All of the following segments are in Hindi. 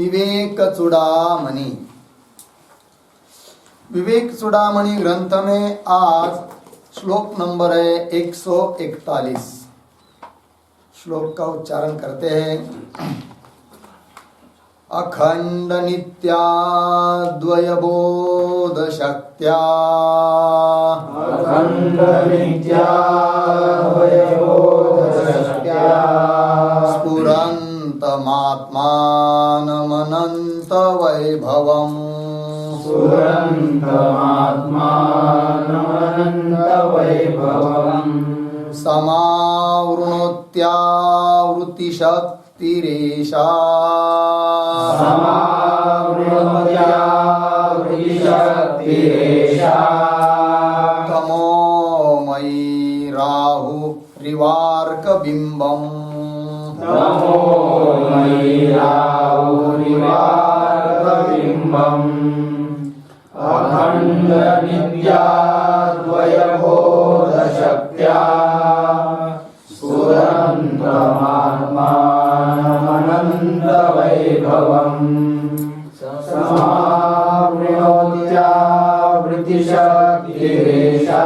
विवेक चूड़ामणि। विवेक चूड़ामणि ग्रंथ में आज श्लोक नंबर है 141। श्लोक का उच्चारण करते हैं। अखंड नित्याद्वय बोध शक्त्या स्फुरन्तमात्मानमनन्त वैभवम् समावृणोत्यावृत्तिशक्तिरेषा तमोमयी राहुरिवार्कबिम्बम् अखंड नित्याद्वय बोध शक्त्या स्फुरन्तमात्मानमनन्त वैभवम् समावृणोत्यावृत्तिशक्तिरेषा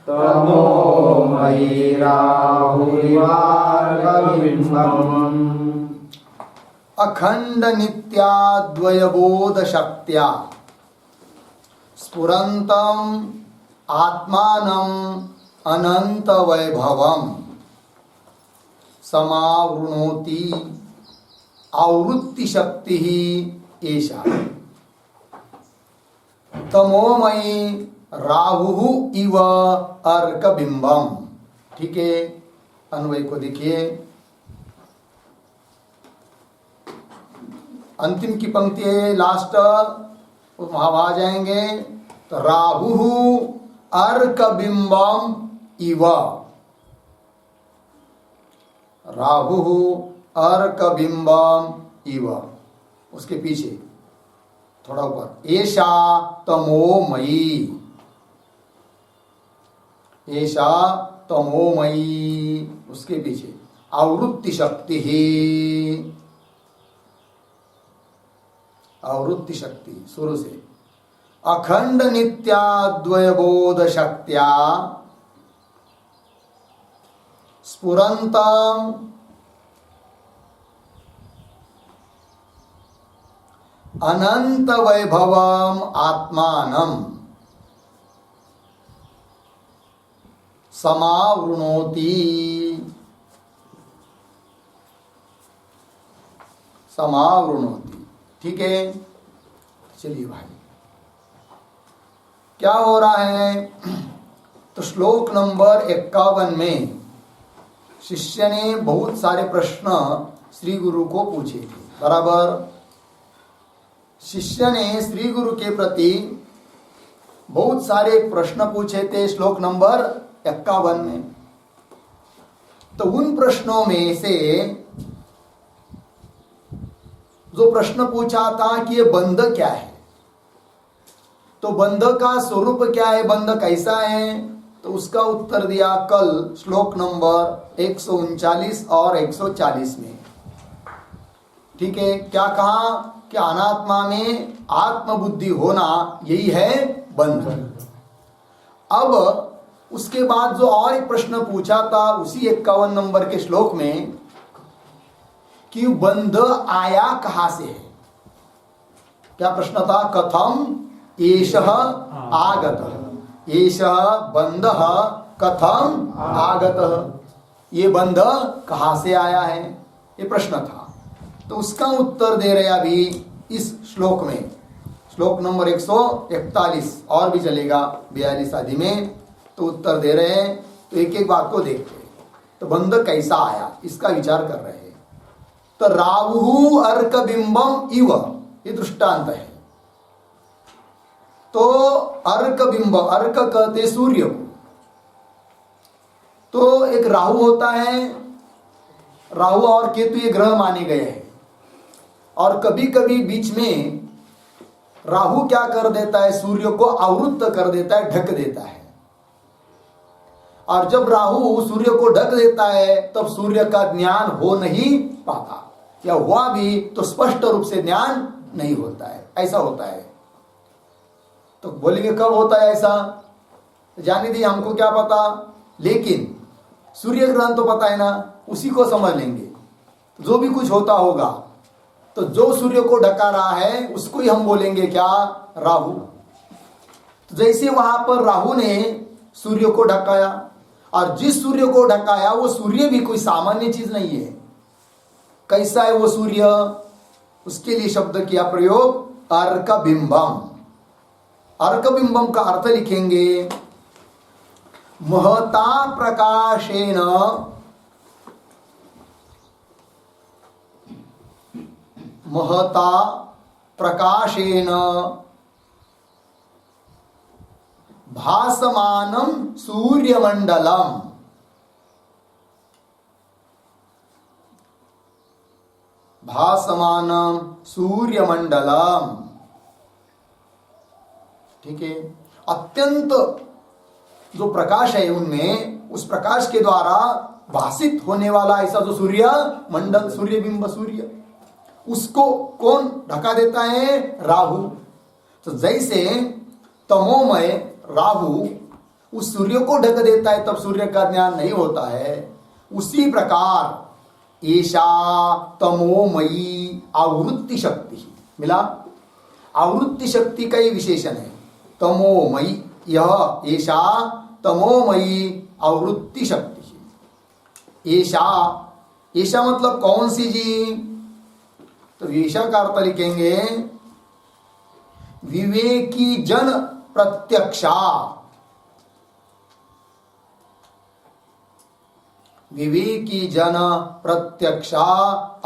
तमोमयी राहुरिवार्कबिम्बम्। अखंड नित्याद्वय बोध शक्त्या स्फुरन्तम् आत्मानम् अनंत वैभवम् समावृणोति आवृत्ति शक्ति ही एषा तमोमयी राहु इव अर्कबिंबम। ठीक है, अन्वय को देखिए। अंतिम की पंक्ति है, लास्ट वहां आ जाएंगे। तो राहु अर्कबिंबम इव, राहु अर्कबिंबम इव, उसके पीछे थोड़ा ऊपर एषा तमोमयी, एषा तमोमयी, उसके पीछे आवृत्ति शक्ति ही, आवृत्ति शक्ति शुरू से। अखंड नित्याद्वय बोध शक्त्या स्फुरन्तम् अनंत वैभवम् आत्मानम् समावृणोति, समावृणोति। ठीक है, चलिए भाई क्या हो रहा है। तो श्लोक नंबर 51 में शिष्य ने बहुत सारे प्रश्न श्री गुरु को पूछे थे। बराबर, शिष्य ने श्री गुरु के प्रति बहुत सारे प्रश्न पूछे थे श्लोक नंबर 51 में। तो उन प्रश्नों में से जो प्रश्न पूछा था कि ये बंध क्या है, तो बंध का स्वरूप क्या है, बंध कैसा है, तो उसका उत्तर दिया कल श्लोक नंबर 139 और 140 में। ठीक है, क्या कहा कि अनात्मा में आत्मबुद्धि होना यही है बंध। अब उसके बाद जो और एक प्रश्न पूछा था उसी 51 नंबर के श्लोक में कि बंध आया कहां से है। क्या प्रश्न था, कथम एषः आगतः, एषः बंधः कथम आगतः, ये बंध कहां से आया है, ये प्रश्न था। तो उसका उत्तर दे रहे अभी इस श्लोक में, श्लोक नंबर 141 और भी चलेगा 42 आदि में, तो उत्तर दे रहे हैं। तो एक एक बात को देखते हैं। तो बंध कैसा आया इसका विचार कर रहे हैं। तो राहु अर्कबिंबम इव, ये दृष्टांत है। तो अर्कबिंब, अर्क कहते सूर्य को। तो एक राहु होता है, राहु और केतु ये ग्रह माने गए हैं। और कभी कभी बीच में राहु क्या कर देता है, सूर्य को आवृत्त कर देता है, ढक देता है। और जब राहु सूर्य को ढक देता है तब सूर्य का ज्ञान हो नहीं पाता। या हुआ भी तो स्पष्ट रूप से ज्ञान नहीं होता है, ऐसा होता है। तो बोलेंगे कब होता है ऐसा? जाने दी, हमको क्या पता, लेकिन सूर्य ग्रहण तो पता है ना, उसी को समझ लेंगे। जो भी कुछ होता होगा तो जो सूर्य को ढका रहा है उसको ही हम बोलेंगे क्या? राहु। तो जैसे वहां पर राहु ने सूर्य को ढकाया, और जिस सूर्य को ढकाया वो सूर्य भी कोई सामान्य चीज नहीं है। कैसा है वो सूर्य? उसके लिए शब्द किया प्रयोग अर्कबिंबम। अर्कबिंबम का अर्थ लिखेंगे महता प्रकाशेन भासमानं सूर्यमंडलम। भासमानं सूर्यमंडलम, ठीक है। अत्यंत जो प्रकाश है उनमें, उस प्रकाश के द्वारा भाषित होने वाला ऐसा जो सूर्य मंडल, सूर्य बिंब, सूर्य, उसको कौन ढका देता है? राहु। तो जैसे तमोमय राहु उस सूर्य को ढक देता है, तब सूर्य का ज्ञान नहीं होता है। उसी प्रकार ईशा तमोमयी आवृत्ति शक्ति, मिला? आवृत्ति शक्ति का ही विशेषण है तमोमयी। यह ईशा तमोमयी आवृत्ति शक्ति। ईशा, ईशा मतलब कौन सी जी? तो ईशा का अर्थ लिखेंगे विवेकी जन प्रत्यक्षा। विवेकी जन प्रत्यक्षा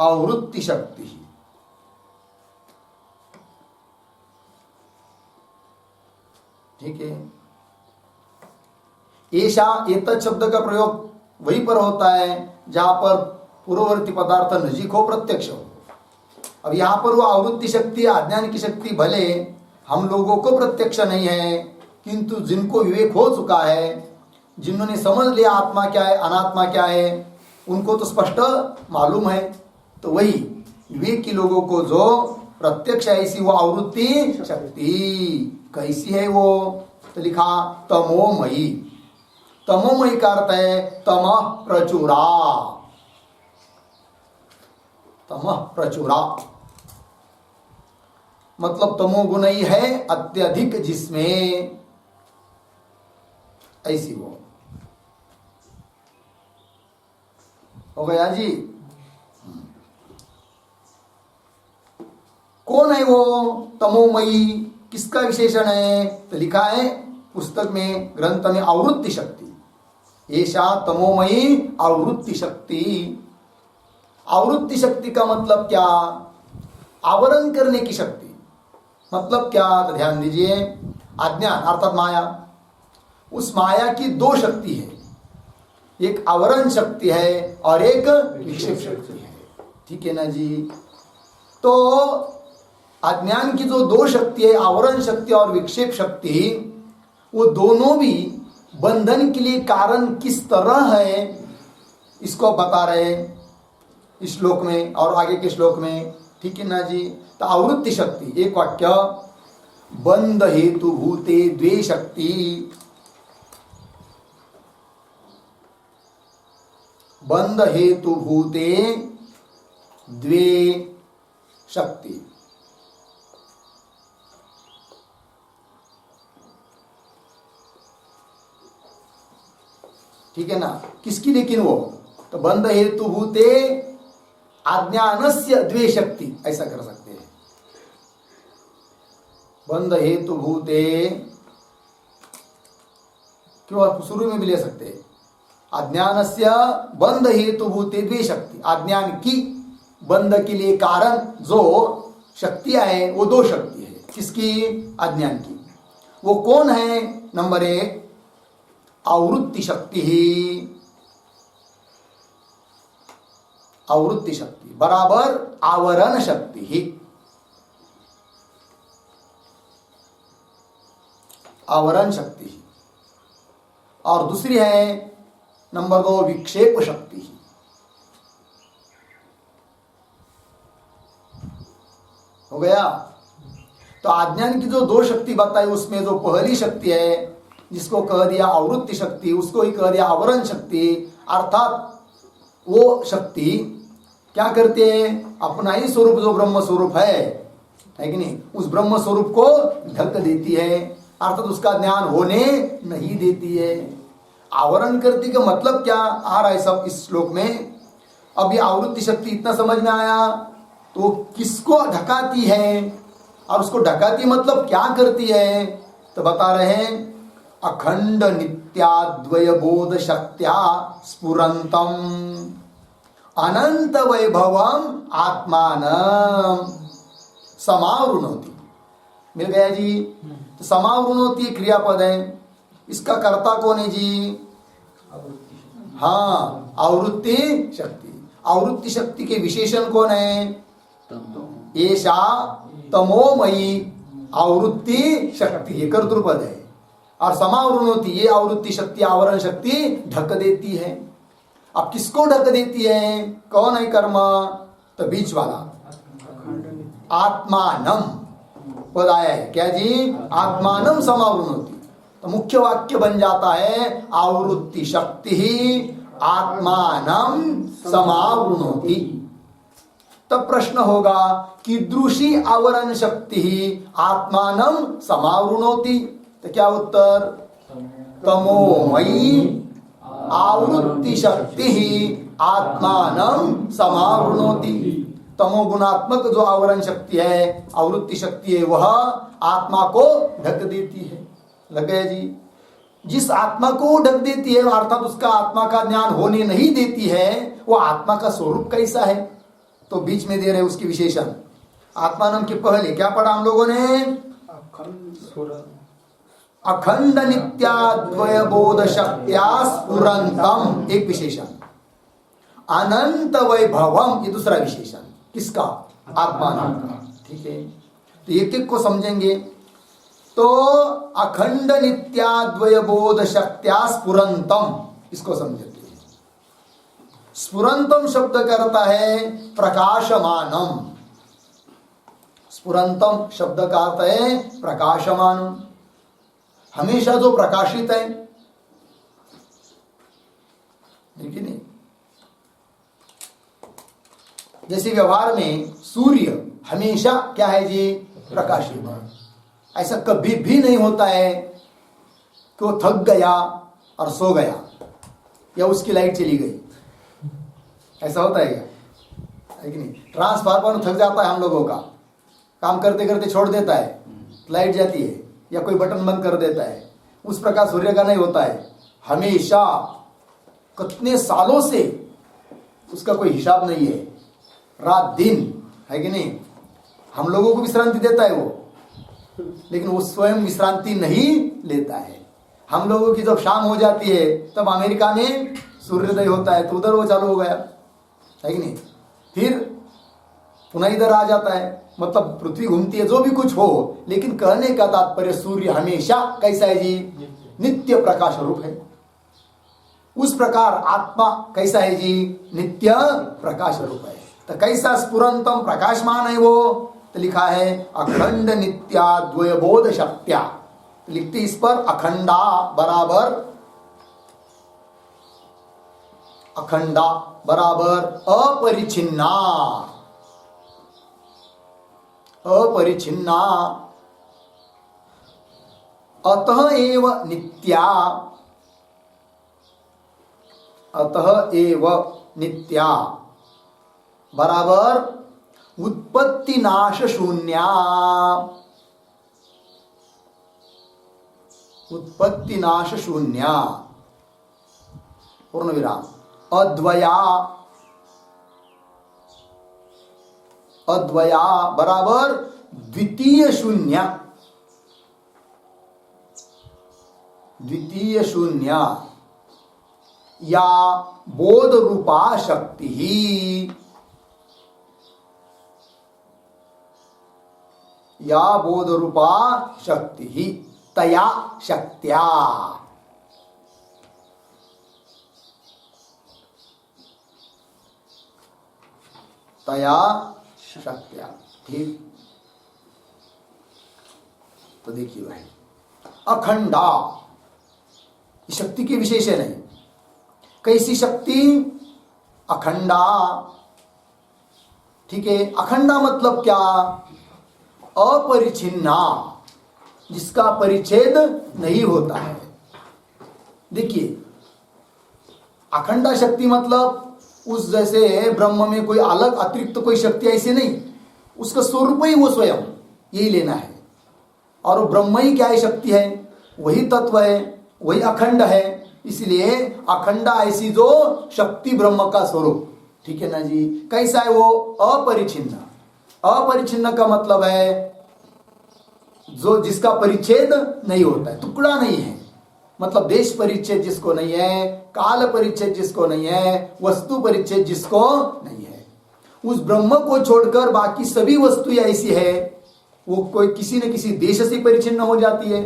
आवृत्ति शक्ति, ठीक है। ऐसा एतत् शब्द का प्रयोग वहीं पर होता है जहां पर पूर्ववर्ती पदार्थ नजीक हो, प्रत्यक्ष हो। अब यहां पर वो आवृत्ति शक्ति, अज्ञान की शक्ति भले हम लोगों को प्रत्यक्ष नहीं है, किंतु जिनको विवेक हो चुका है, जिन्होंने समझ लिया आत्मा क्या है अनात्मा क्या है, उनको तो स्पष्ट मालूम है। तो वही विवेक के लोगों को जो प्रत्यक्ष है, ऐसी वो आवृत्ति शक्ति कैसी है वो? तो लिखा तमोमयी। तमोमयी का अर्थ है तमः प्रचुरा। तमः प्रचुरा मतलब तमोगुण ही है अत्यधिक जिसमें, ऐसी वो हो गया जी। कौन है वो तमोमयी? किसका विशेषण है? तो लिखा है पुस्तक में, ग्रंथ में, आवृत्ति शक्ति। ऐसा तमोमयी आवृत्ति शक्ति। आवृत्ति शक्ति का मतलब क्या? आवरण करने की शक्ति। मतलब क्या? तो ध्यान दीजिए, अज्ञान अर्थात माया, उस माया की दो शक्ति है, एक आवरण शक्ति है और एक विक्षेप शक्ति है, ठीक है ना जी। तो अज्ञान की जो दो शक्ति है, आवरण शक्ति और विक्षेप शक्ति, वो दोनों भी बंधन के लिए कारण किस तरह है इसको बता रहे इस श्लोक में और आगे के श्लोक में, ठीक है ना जी। तो आवृत्ति शक्ति, एक वाक्य, बंध हेतु भूते द्वे शक्ति। बंध हेतु भूते द्वे शक्ति, ठीक है ना। किसकी? लेकिन वो तो बंध हेतु भूते अज्ञानस्य द्वे शक्ति, ऐसा कर सकते हैं। बंध हेतु भूते, क्यों शुरू में भी ले सकते हैं, अज्ञानस्य बंध हेतु भूते द्वे शक्ति। अज्ञान की बंध के लिए कारण जो शक्तियां है वो दो शक्ति है। किसकी? अज्ञान की। वो कौन है? नंबर एक आवृत्ति शक्ति ही। आवृत्ति शक्ति बराबर आवरण शक्ति ही। आवरण शक्ति ही। और दूसरी है नंबर दो विक्षेप शक्ति ही। गया। तो अज्ञान की जो दो शक्ति बताई उसमें जो पहली शक्ति है जिसको कह दिया आवृत्ति शक्ति, उसको ही कह दिया आवरण शक्ति। अर्थात वो शक्ति क्या करती है, अपना ही स्वरूप जो ब्रह्म स्वरूप है कि नहीं, उस ब्रह्म स्वरूप को ढक देती है, अर्थात उसका ज्ञान होने नहीं देती है। आवरण करती का मतलब क्या आ रहा है सब इस श्लोक में। अब ये आवृत्ति शक्ति इतना समझ में आया, तो किसको ढकाती है और उसको ढकाती मतलब क्या करती है, तो बता रहे हैं अखंड नित्याद्वय बोध शक्त्या स्फुरंतम अनंत वैभवम आत्मानं समावृणोति। मिल गया जी। तो समावृणोति क्रियापद है, इसका कर्ता कौन है जी, हाँ आवृत्ति शक्ति। आवृत्ति शक्ति के विशेषण कौन है, एषा तमोमयी आवृत्ति शक्ति, ये कर्तृपद है। और समावृणोति ये आवृत्ति शक्ति आवरण शक्ति ढक देती है। अब किसको ढक देती है, कौन है कर्म, तो बीच वाला आत्मानम पद आया है क्या जी, आत्मानम समावृणोति। तो मुख्य वाक्य बन जाता है आवृत्ति शक्ति ही आत्मानम समावृणोति। तब प्रश्न होगा कीदृशी आवरण शक्ति ही आत्मानम समावृणोति, तो क्या उत्तर, तमोमयी आवृत्ति शक्ति ही आत्मानं समावृणोति। तमोगुणात्मक जो आवरण शक्ति है, आवृत्ति शक्ति है, वह आत्मा को ढक देती है। लग गया जी। जिस आत्मा को ढक देती है अर्थात उसका आत्मा का ज्ञान होने नहीं देती है, वो आत्मा का स्वरूप कैसा है, तो बीच में दे रहे उसकी विशेषण। आत्मानं के पहले क्या पढ़ा हम लोगों ने, अखंड नित्याद्वय बोध शक्त्या स्फुरंतम एक विशेषण, अनंत वैभवम ये दूसरा विशेषण। किसका, आत्मानं का। ठीक है, तो एक एक को समझेंगे। तो अखंड नित्याद्वय बोध शक्त्या स्फुरंतम, इसको समझेंगे। स्फुरंतम शब्द करता है प्रकाशमानम। स्फुरंतम शब्द का अर्थ है प्रकाशमानम, हमेशा जो प्रकाशित है, नहीं। जैसे व्यवहार में सूर्य हमेशा क्या है जी, प्रकाशित है। ऐसा कभी भी नहीं होता है कि वो थक गया और सो गया या उसकी लाइट चली गई, ऐसा होता है क्या, है कि नहीं। ट्रांसफार्मर थक जाता है हम लोगों का, काम करते करते छोड़ देता है, लाइट जाती है या कोई बटन बंद कर देता है। उस प्रकार सूर्य का नहीं होता है, हमेशा कितने सालों से उसका कोई हिसाब नहीं है, रात दिन, है कि नहीं। हम लोगों को विश्रांति देता है वो, लेकिन वो स्वयं विश्रांति नहीं लेता है। हम लोगों की जब शाम हो जाती है तब अमेरिका में सूर्योदय होता है, तो उधर वो चालू हो गया, है कि नहीं। फिर पुनः इधर आ जाता है, मतलब पृथ्वी घूमती है, जो भी कुछ हो। लेकिन कहने का तात्पर्य सूर्य हमेशा कैसा है जी, नित्य प्रकाश रूप है। उस प्रकार आत्मा कैसा है जी, नित्य प्रकाश रूप है। तो कैसा स्फुरंतम प्रकाशमान है वो, तो लिखा है अखंड नित्याद्वय बोध शक्त्या। तो लिखते इस पर अखंडा बराबर, अखंडा बराबर अपरिछिन्ना, अपरिछिन्ना अतः एव नित्या, अतः एव नित्या बराबर उत्पत्ति नाश शून्या, उत्पत्ति नाश शून्या पूर्ण विराम अद्वया, अद्वया बराबर द्वितीय शून्य, द्वितीय शून्य या बोध रूपा शक्ति ही, या बोध रूपा शक्ति ही तया शक्त्या, तया शक्त्या। ठीक, तो देखिए भाई, अखंडा शक्ति के विशेषण है। कैसी शक्ति? अखंडा। ठीक है, अखंडा मतलब क्या? अपरिछिन्ना, जिसका परिच्छेद नहीं होता है। देखिए, अखंडा शक्ति मतलब उस जैसे ब्रह्म में कोई अलग अतिरिक्त कोई शक्ति ऐसी नहीं, उसका स्वरूप ही वो स्वयं, यही लेना है। और वो ब्रह्म ही क्या है? शक्ति है, वही तत्व है, वही अखंड है। इसलिए अखंडा ऐसी जो शक्ति ब्रह्म का स्वरूप। ठीक है ना जी? कैसा है वो? अपरिछिन्न। अपरिछिन्न का मतलब है जो जिसका परिच्छेद नहीं होता है, टुकड़ा नहीं है। मतलब देश परिच्छेद जिसको नहीं है, काल परिच्छेद जिसको नहीं है, वस्तु परिच्छेद जिसको नहीं है, उस ब्रह्म को छोड़कर बाकी सभी वस्तुएं ऐसी है, वो कोई किसी न किसी देश से परिचिन्न हो जाती है,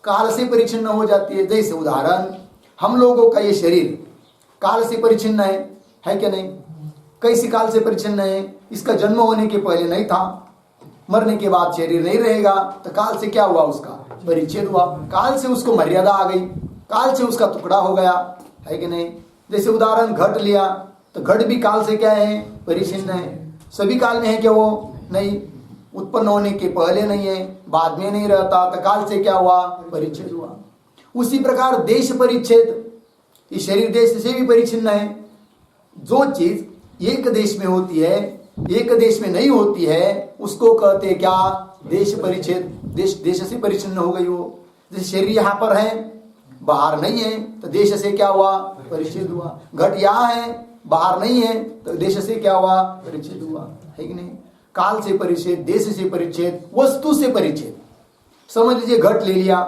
काल से परिचिन्न हो जाती है। जैसे उदाहरण, हम लोगों का ये शरीर काल से परिचिन्न है क्या नहीं? कैसी काल से परिचिन्न है? इसका जन्म होने के पहले नहीं था, मरने के बाद शरीर नहीं रहेगा, तो काल से क्या हुआ? उसका परिच्छेद हुआ। काल से उसको मर्यादा आ गई, काल से उसका टुकड़ा हो गया, है कि नहीं? जैसे उदाहरण घट लिया, तो घट भी काल से क्या है? परिचिन्न है। सभी काल में है क्या वो? नहीं। उत्पन्न होने के पहले नहीं है, बाद में नहीं रहता, तो काल से क्या हुआ? परिच्छेद हुआ। उसी प्रकार देश परिच्छेद, इस शरीर देश से भी परिचिन्न है। जो चीज एक देश में होती है, एक देश में नहीं होती है, उसको कहते हैं क्या? देश परिच्छेद। देश से परिचिन्न हो गई वो। जैसे शरीर यहाँ पर है, बाहर नहीं है, तो देश से क्या हुआ? परिच्छेद हुआ। घट यहाँ है, बाहर नहीं है, तो देश से क्या हुआ? परिच्छेद हुआ, है कि नहीं? काल से परिच्छेद, देश से परिच्छेद, वस्तु से परिच्छेद। समझ लीजिए घट ले लिया,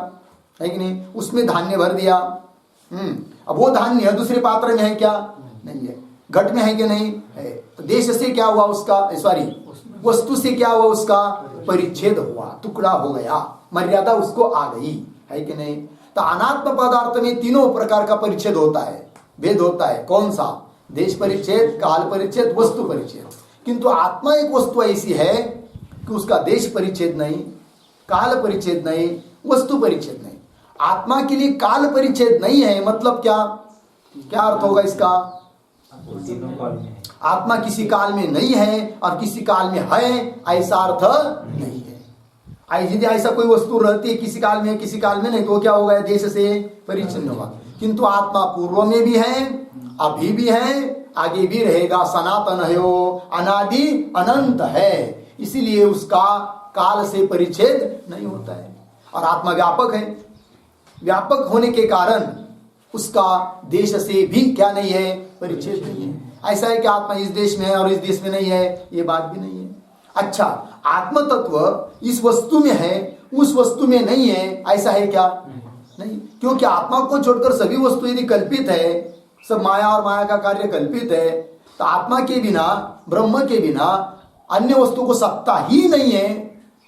है कि नहीं? उसमें धान्य भर दिया। अब वो धान्य दूसरे पात्र में है क्या? नहीं है। घट में है कि नहीं? है। तो देश से क्या हुआ उसका? सॉरी, वस्तु से क्या हुआ उसका? परिच्छेद हुआ, टुकड़ा हो गया, मर्यादा उसको आ गई, है कि नहीं? तो अनात्म पदार्थ में तीनों प्रकार का परिच्छेद होता है, भेद होता है। कौन सा? देश परिच्छेद, काल परिच्छेद, वस्तु परिच्छेद। किंतु आत्मा एक वस्तु ऐसी है कि उसका देश परिच्छेद नहीं, काल परिच्छेद नहीं, वस्तु परिच्छेद नहीं। आत्मा के लिए काल परिच्छेद नहीं है, मतलब क्या? क्या अर्थ होगा इसका? आत्मा किसी काल में नहीं है और किसी काल में है, ऐसा अर्थ नहीं है। यदि ऐसा कोई वस्तु रहती है किसी काल में किसी काल में नहीं, तो क्या होगा? देश से परिचिन्न होगा। किंतु आत्मा पूर्व में भी है, अभी भी है, आगे भी रहेगा, सनातन है, अनादि अनंत है। इसीलिए उसका काल से परिच्छेद नहीं होता है। और आत्मा व्यापक है, व्यापक होने के कारण उसका देश से भी क्या नहीं है? परिच्छेद नहीं है। ऐसा है कि आत्मा इस देश में है और इस देश में नहीं है, ये बात भी नहीं है। अच्छा, आत्म तत्व इस वस्तु में है, उस वस्तु में नहीं है, ऐसा है क्या? नहीं। क्योंकि आत्मा को छोड़कर सभी वस्तु यदि कल्पित है, सब माया और माया का कार्य कल्पित है, तो आत्मा के बिना, ब्रह्म के बिना अन्य वस्तु को सत्ता ही नहीं है।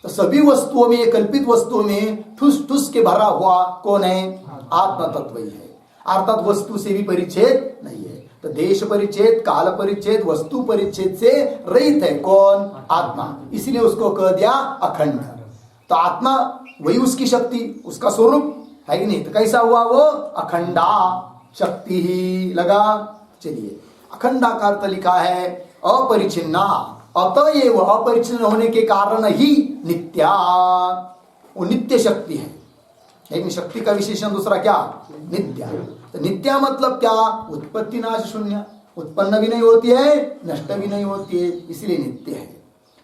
तो सभी वस्तुओं में, कल्पित वस्तुओं में ठुस ठुस के भरा हुआ कौन है? आत्मा तत्व ही है। अर्थात वस्तु से भी परिच्छेद नहीं है। तो देश परिच्छेद, काल परिच्छेद, वस्तु परिच्छेद से रहित है कौन? आत्मा। इसलिए उसको कह दिया अखंड। तो आत्मा वही उसकी शक्ति, उसका स्वरूप है कि नहीं? तो कैसा हुआ वो? अखंडा शक्ति ही लगा। चलिए, अखंडा का अर्थ लिखा है अपरिचिन्ना। अतएव अपरिचिन्न होने के कारण ही नित्या, वो नित्य शक्ति है। लेकिन शक्ति का विशेषण दूसरा क्या? नित्या। तो नित्या मतलब क्या? उत्पत्ति नाश शून्य, उत्पन्न भी नहीं होती है, नष्ट भी नहीं होती है, इसलिए नित्य है।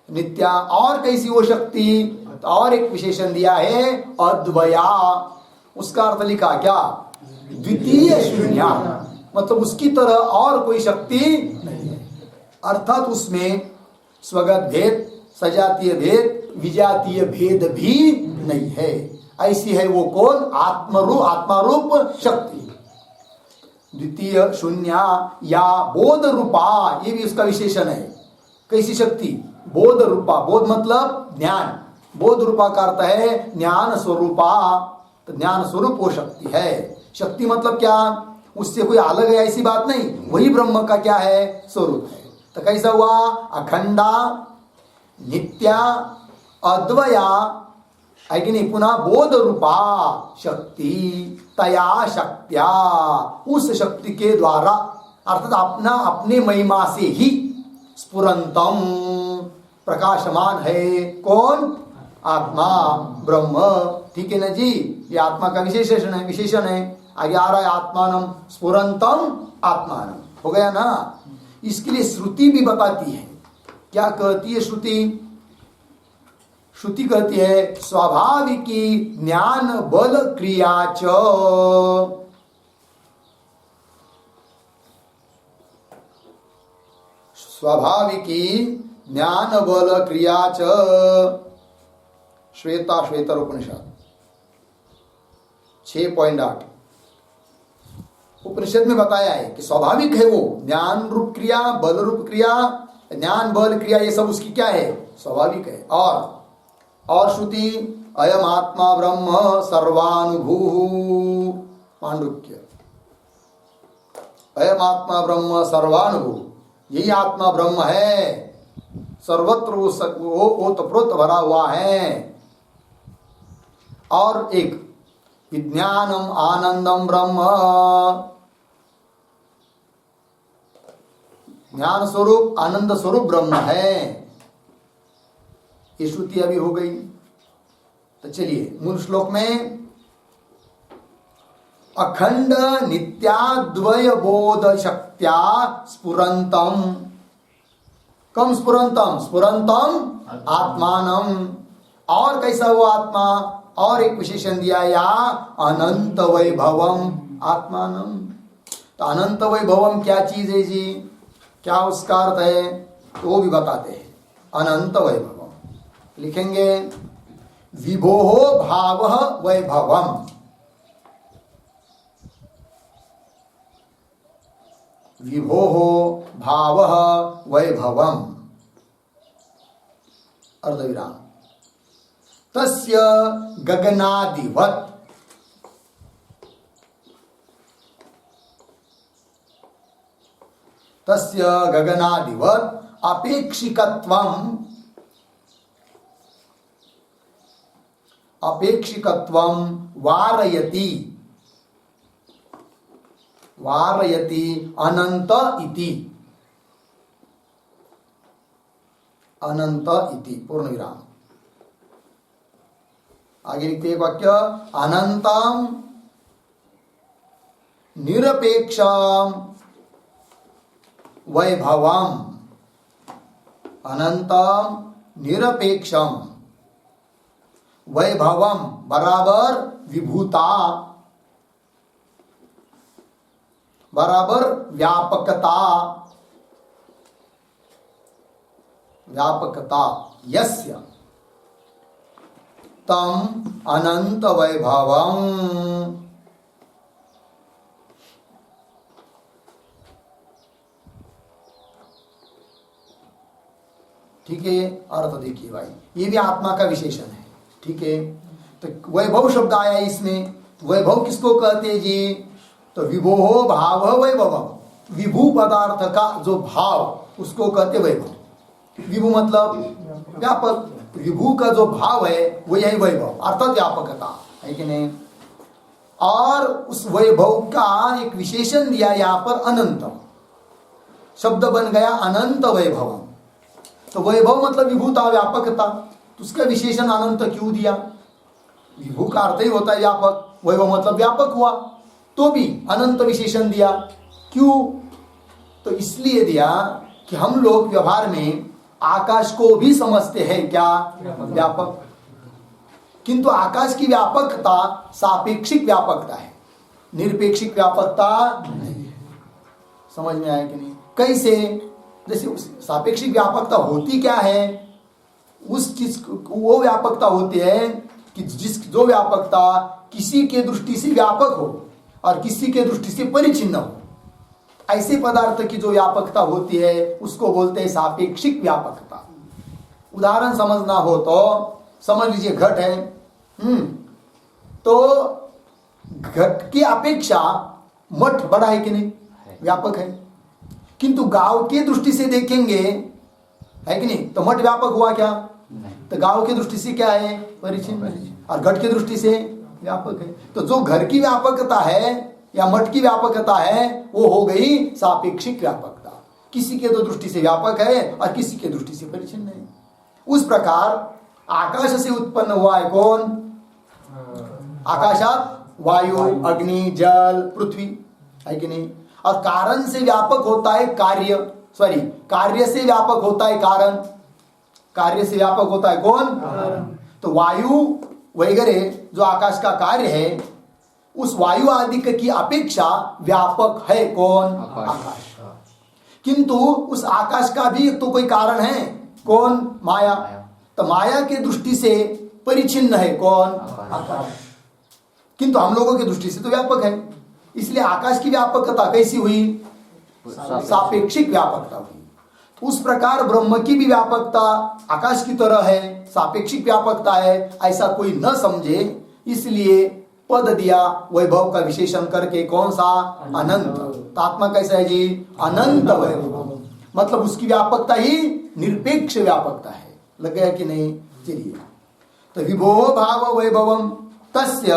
नित्या। और कैसी वो शक्ति? तो और एक विशेषण दिया है अद्वया। उसका अर्थ लिखा क्या? द्वितीय शून्य, मतलब उसकी तरह और कोई शक्ति नहीं है। अर्थात उसमें स्वगत भेद, सजातीय भेद, विजातीय भेद भी नहीं है। ऐसी है वो कौन? आत्मारूप शक्ति। द्वितीय शून्य या बोध रूपा, ये भी उसका विशेषण है। कैसी शक्ति? बोध रूपा। बोध मतलब ज्ञान, बोध रूपा का अर्थ है ज्ञान स्वरूपा। तो ज्ञान स्वरूप वो शक्ति है। शक्ति मतलब क्या? उससे कोई अलग है ऐसी बात नहीं, वही ब्रह्म का क्या है? स्वरूप है। तो कैसा हुआ? अखंडा, नित्या, अद्वया, है कि नहीं, पुनः बोध रूपा शक्ति तया शक्त्या, उस शक्ति के द्वारा अर्थात अपना अपने महिमा से ही स्फुरंतम प्रकाशमान है। कौन? आत्मा ब्रह्म। ठीक है ना जी, ये आत्मा का विशेषण है। आगे आ रहा है आत्मानम स्फुरंतम आत्मानम, हो गया ना। इसके लिए श्रुति भी बताती है। क्या कहती है श्रुति? श्रुति कहती है स्वाभाविकी ज्ञान बल क्रिया च, स्वाभाविकी ज्ञान बल क्रिया च। श्वेतर उपनिषद 6.8 उपनिषद में बताया है कि स्वाभाविक है वो ज्ञान रूप क्रिया, बल रूप क्रिया, ज्ञान बल क्रिया, ये सब उसकी क्या है? स्वाभाविक है। और श्रुति अयम आत्मा ब्रह्म सर्वानुभू, मांडुक्य, अयम आत्मा ब्रह्म सर्वानुभू, यही आत्मा ब्रह्म है, सर्वत्र वो ओतप्रोत भरा हुआ है। और एक विज्ञानम आनंदम ब्रह्म, ज्ञान स्वरूप आनंद स्वरूप ब्रह्म है। ये श्रुति अभी हो गई। तो चलिए मूल श्लोक में अखंड नित्याद्वय बोध शक्त्या स्फुरंतम, कम स्फुरंतम, स्फुरंतम आत्मानम। और कैसा वो आत्मा? और एक विशेषण दिया, या अनंत वैभवम आत्मानम। तो अनंत वैभवम क्या चीज है जी? क्या उसका अर्थ है? तो वो भी बताते हैं। अनंत वैभवम लिखेंगे विभोः भावः वैभवम, विभोः भावः वैभवम, अर्धविराम। तस्य गगनादिवत्, तस्य गगनादिवत् अपेक्षिकत्वम्, अपेक्षिकत्वं वारयति, वारयति अनंत इति, अनंत इति पूर्ण विराम। आगे लिखते हैं वाक्य अनंतम निरपेक्षम वैभवम, अनंतम निरपेक्षम वैभवम बराबर विभूता, बराबर व्यापकता, व्यापकता, यस्य तम अनंत वैभवम। ठीक है, अर्थ देखिए भाई, ये भी आत्मा का विशेषण है। ठीक है, तो वैभव शब्द आया इसमें। वैभव किसको कहते हैं जी? तो विभोः भाव वैभव, विभू पदार्थ का जो भाव उसको कहते वैभव। विभू मतलब व्यापक, विभू का जो भाव है वो यही वैभव अर्थात व्यापकता है कि नहीं। और उस वैभव का एक विशेषण दिया यहाँ पर अनंत, शब्द बन गया अनंत वैभव। तो वैभव मतलब विभूता, व्यापकता, तो उसका विशेषण अनंत क्यों दिया? विभू का अर्थ ही होता है व्यापक, वैभव मतलब व्यापक हुआ, तो भी अनंत विशेषण दिया। क्यों? तो इसलिए दिया कि हम लोग व्यवहार में आकाश को भी समझते हैं क्या? व्यापक। किंतु आकाश की व्यापकता सापेक्षिक व्यापकता है, निरपेक्षिक व्यापकता नहीं है। समझ में आया कि नहीं? कैसे? जैसे सापेक्षिक व्यापकता होती क्या है? उस चीज वो व्यापकता होती है कि जो व्यापकता किसी के दृष्टि से व्यापक हो और किसी के दृष्टि से परिचिन्न हो, ऐसे पदार्थ की जो व्यापकता होती है उसको बोलते हैं सापेक्षिक व्यापकता। उदाहरण समझना हो तो समझ लीजिए घट है, तो घट की अपेक्षा मठ बड़ा है कि नहीं? व्यापक है। किंतु गांव की दृष्टि से देखेंगे है कि नहीं, तो मठ व्यापक हुआ क्या? नहीं। तो गांव की दृष्टि से क्या है? परिचिन्न। और घट की दृष्टि से व्यापक है। तो जो घर की व्यापकता है या मठ की व्यापकता है वो हो गई सापेक्षिक व्यापकता। किसी के तो दृष्टि से व्यापक है और किसी के दृष्टि से परिचिन्न है। उस प्रकार आकाश से उत्पन्न हुआ है कौन? आकाशात वायु, अग्नि, जल, पृथ्वी, है कि नहीं? और कारण से व्यापक होता है कार्य, सॉरी कार्य से व्यापक होता है कारण, कार्य से व्यापक होता है कौन? तो वायु वगैरह जो आकाश का कार्य है उस वायु आदि की अपेक्षा व्यापक है कौन? आकाश। किंतु उस आकाश का भी तो कोई कारण है कौन? माया। तो माया के दृष्टि से परिचिन्न है कौन? आकाश। किंतु हम लोगों की दृष्टि से तो व्यापक है। इसलिए आकाश की व्यापकता कैसी हुई? सापेक्षिक व्यापकता हुई। तो उस प्रकार ब्रह्म की भी व्यापकता आकाश की तरह है, सापेक्षिक व्यापकता है, ऐसा कोई न समझे। इसलिए पद दिया वैभव का विशेषण करके, कौन सा? अनंत। तो आत्मा कैसा है जी? अनंत वैभव, मतलब उसकी व्यापकता ही निरपेक्ष व्यापकता है। लग गया कि नहीं? चलिए, तो विभो भाव वैभवम तस्य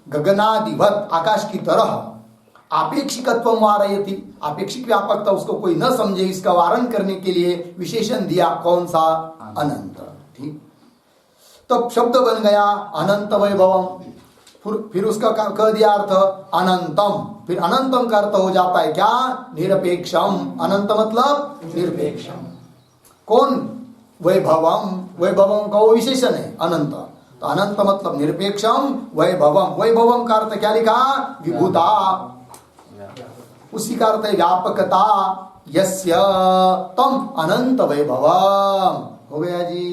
गगनादिवत, आकाश की तरह आपेक्षिकत्व वारयति, आपेक्षिक व्यापकता उसको कोई न समझे, इसका वारण करने के लिए विशेषण दिया कौन सा? अनंत। ठीक, तब शब्द बन गया अनंत वैभवम। फिर उसका कह दिया अर्थ अनंतम। फिर अनंतम का अर्थ हो जाता है क्या? निरपेक्षम। अनंत मतलब निरपेक्षम। कौन? वैभवम। वैभवम का वो विशेषण है अनंत। तो अनंत मतलब निरपेक्षम वैभवम। वैभवम का अर्थ क्या लिखा? विभुता। उसी का अर्थ है व्यापकता। यस्य तम अनंत वैभवम। हो गया जी।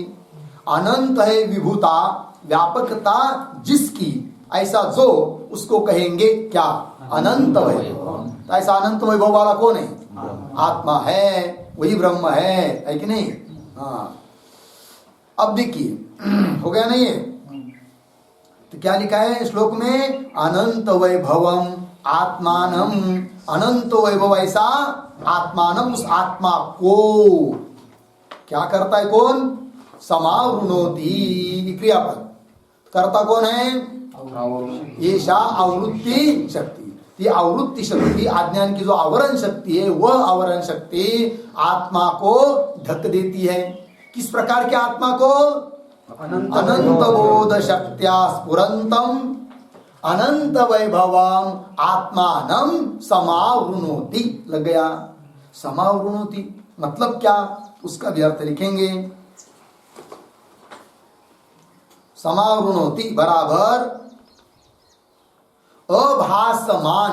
अनंत है विभुता, व्यापकता जिसकी, ऐसा जो उसको कहेंगे क्या? अनंत वैभव। तो ऐसा अनंत वैभव वाला कौन है? आत्मा है, वही ब्रह्म है कि नहीं? हाँ, अब देखिए हो गया नहीं है? तो क्या लिखा है श्लोक में? अनंत वैभवम आत्मानम। अनंत वैभव ऐसा आत्मानम, उस आत्मा को क्या करता है कौन? समावृणोति। क्रियापद करता कौन है? ऐसा आवृत्ति शक्ति। ये आवृत्ति शक्ति, अज्ञान की जो आवरण शक्ति है, वह आवरण शक्ति आत्मा को ढक देती है। किस प्रकार के आत्मा को? अनंत बोध शक्त्या स्फुरंतम अनंत वैभवम आत्मानम समावृणोति। लग गया? समावृणोति मतलब क्या? उसका भी अर्थ लिखेंगे। समावृणोति बराबर अभासमान,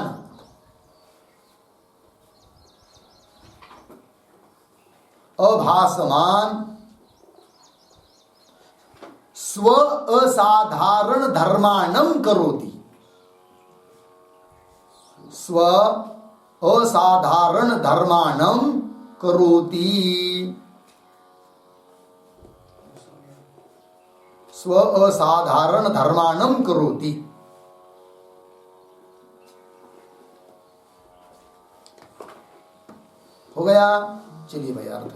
अभासमान स्व असाधारण धर्माणम करोति। स्व असाधारण धर्माणम करोति। स्व असाधारण धर्माणम करोति। हो गया? चलिए भाई अर्थ,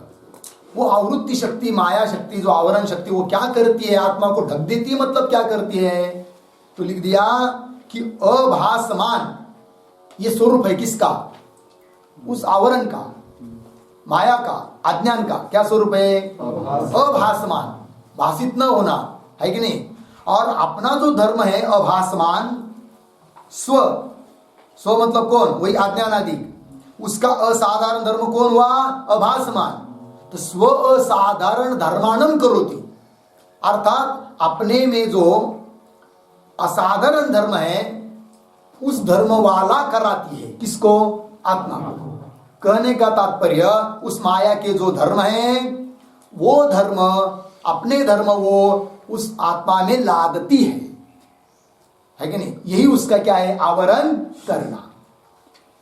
वो आवृत्ति शक्ति, माया शक्ति, जो आवरण शक्ति, वो क्या करती है? आत्मा को ढक देती है। मतलब क्या करती है? तो लिख दिया कि अभासमान, ये स्वरूप है किसका? उस आवरण का, माया का, अज्ञान का। क्या स्वरूप है? अभासमान, भाषित न होना, है कि नहीं? और अपना जो धर्म है अभासमान, स्व, स्व मतलब कौन? वही अज्ञान आदि। उसका असाधारण धर्म कौन हुआ? अभासमान। तो स्व असाधारण धर्माणम करोति, अर्थात अपने में जो असाधारण धर्म है उस धर्म वाला कराती है। किसको? आत्मा को। कहने का तात्पर्य उस माया के जो धर्म है वो धर्म, अपने धर्म वो उस आत्मा में लादती है कि नहीं? यही उसका क्या है? आवरण करना।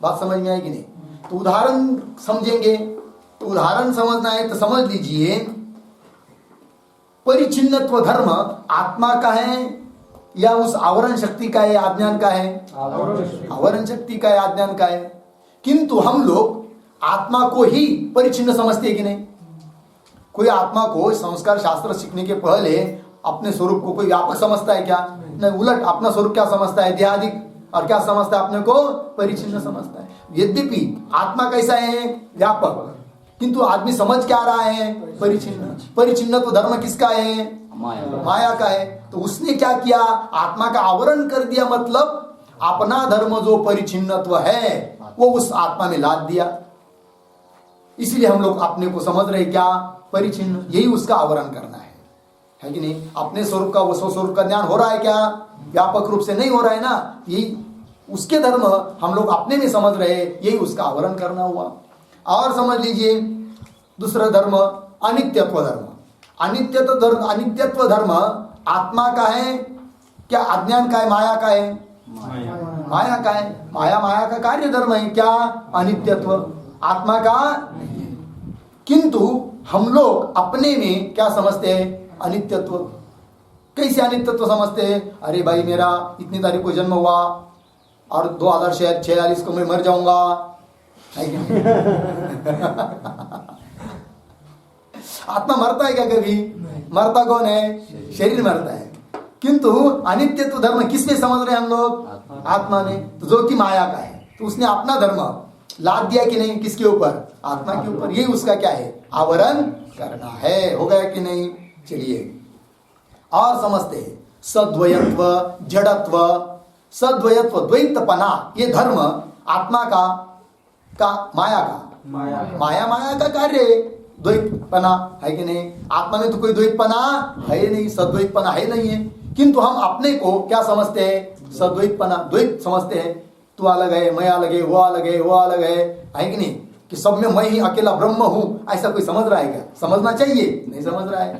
बात समझ में आई कि नहीं? तो उदाहरण समझेंगे। तो उदाहरण समझना है तो समझ लीजिए, परिचिन्नत्व धर्म आत्मा का है या उस आवरण शक्ति का है, अज्ञान का है? आवरण शक्ति का है, अज्ञान का है। किंतु हम लोग आत्मा को ही परिचिन्न समझते हैं कि नहीं? कोई आत्मा को संस्कार शास्त्र सीखने के पहले अपने स्वरूप को कोई व्यापक समझता है क्या? नहीं, उलट अपना स्वरूप क्या समझता है? देहादिक। और क्या समझता है अपने को? परिचिन्न समझता है। यद्यपि आत्मा कैसा है? व्यापक। किंतु आदमी समझ क्या रहा है? परिचिन्न। परिचिन्न तो धर्म किसका है? माया का है। तो उसने क्या किया? आत्मा का आवरण कर दिया, मतलब अपना धर्म जो परिचिन्नत्व है वो उस आत्मा में लाद दिया। इसीलिए हम लोग अपने को समझ रहे क्या? परिचिन्न। यही उसका आवरण करना है कि नहीं? अपने स्वरूप का वो स्वरूप का ज्ञान हो रहा है क्या? व्यापक रूप से नहीं हो रहा है ना। यही उसके धर्म हम लोग अपने में समझ रहे, यही उसका आवरण करना हुआ। और समझ लीजिए दूसरा धर्म, अनित्यत्व धर्म। अनित्यत्व धर्म आत्मा का है क्या? अज्ञान का है? माया का है? माया का है। माया का कार्य धर्म है क्या? अनित्यत्व। आत्मा का नहीं है। किंतु हम लोग अपने में क्या समझते हैं? अनित्यत्व। कैसे अनित्यत्व समझते हैं? अरे भाई मेरा इतनी तारीख को जन्म हुआ और 2046 को मैं मर जाऊंगा, है कि नहीं? आत्मा मरता है क्या कभी? मरता कौन है? शरीर मरता है। किंतु अनित्यत्व धर्म किसमें समझ रहे हैं हम लोग? आत्मा में। तो जो कि माया का है, तो उसने अपना धर्म लाद दिया कि नहीं? किसके ऊपर? आत्मा के ऊपर। यही उसका क्या है? आवरण करना है। हो गया कि नहीं? चलिए और समझते हैं। सद्वयत्व, जड़त्व, सद्वयत्व, द्वैतपना, ये धर्म आत्मा का माया का माया का कार्य है। द्वैतपना है कि नहीं? आत्मा में तो कोई द्वैतपना है नहीं, सद्वैतपना है नहीं है। किंतु हम अपने को क्या समझते हैं? सद्वैतपना, द्वैत समझते हैं। तू अलग है, मैं अलग है, वो अलग है, वो अलग है कि नहीं? कि सब में मैं ही अकेला ब्रह्म हूं, ऐसा कोई समझ रहा है क्या? समझना चाहिए, नहीं समझ रहा है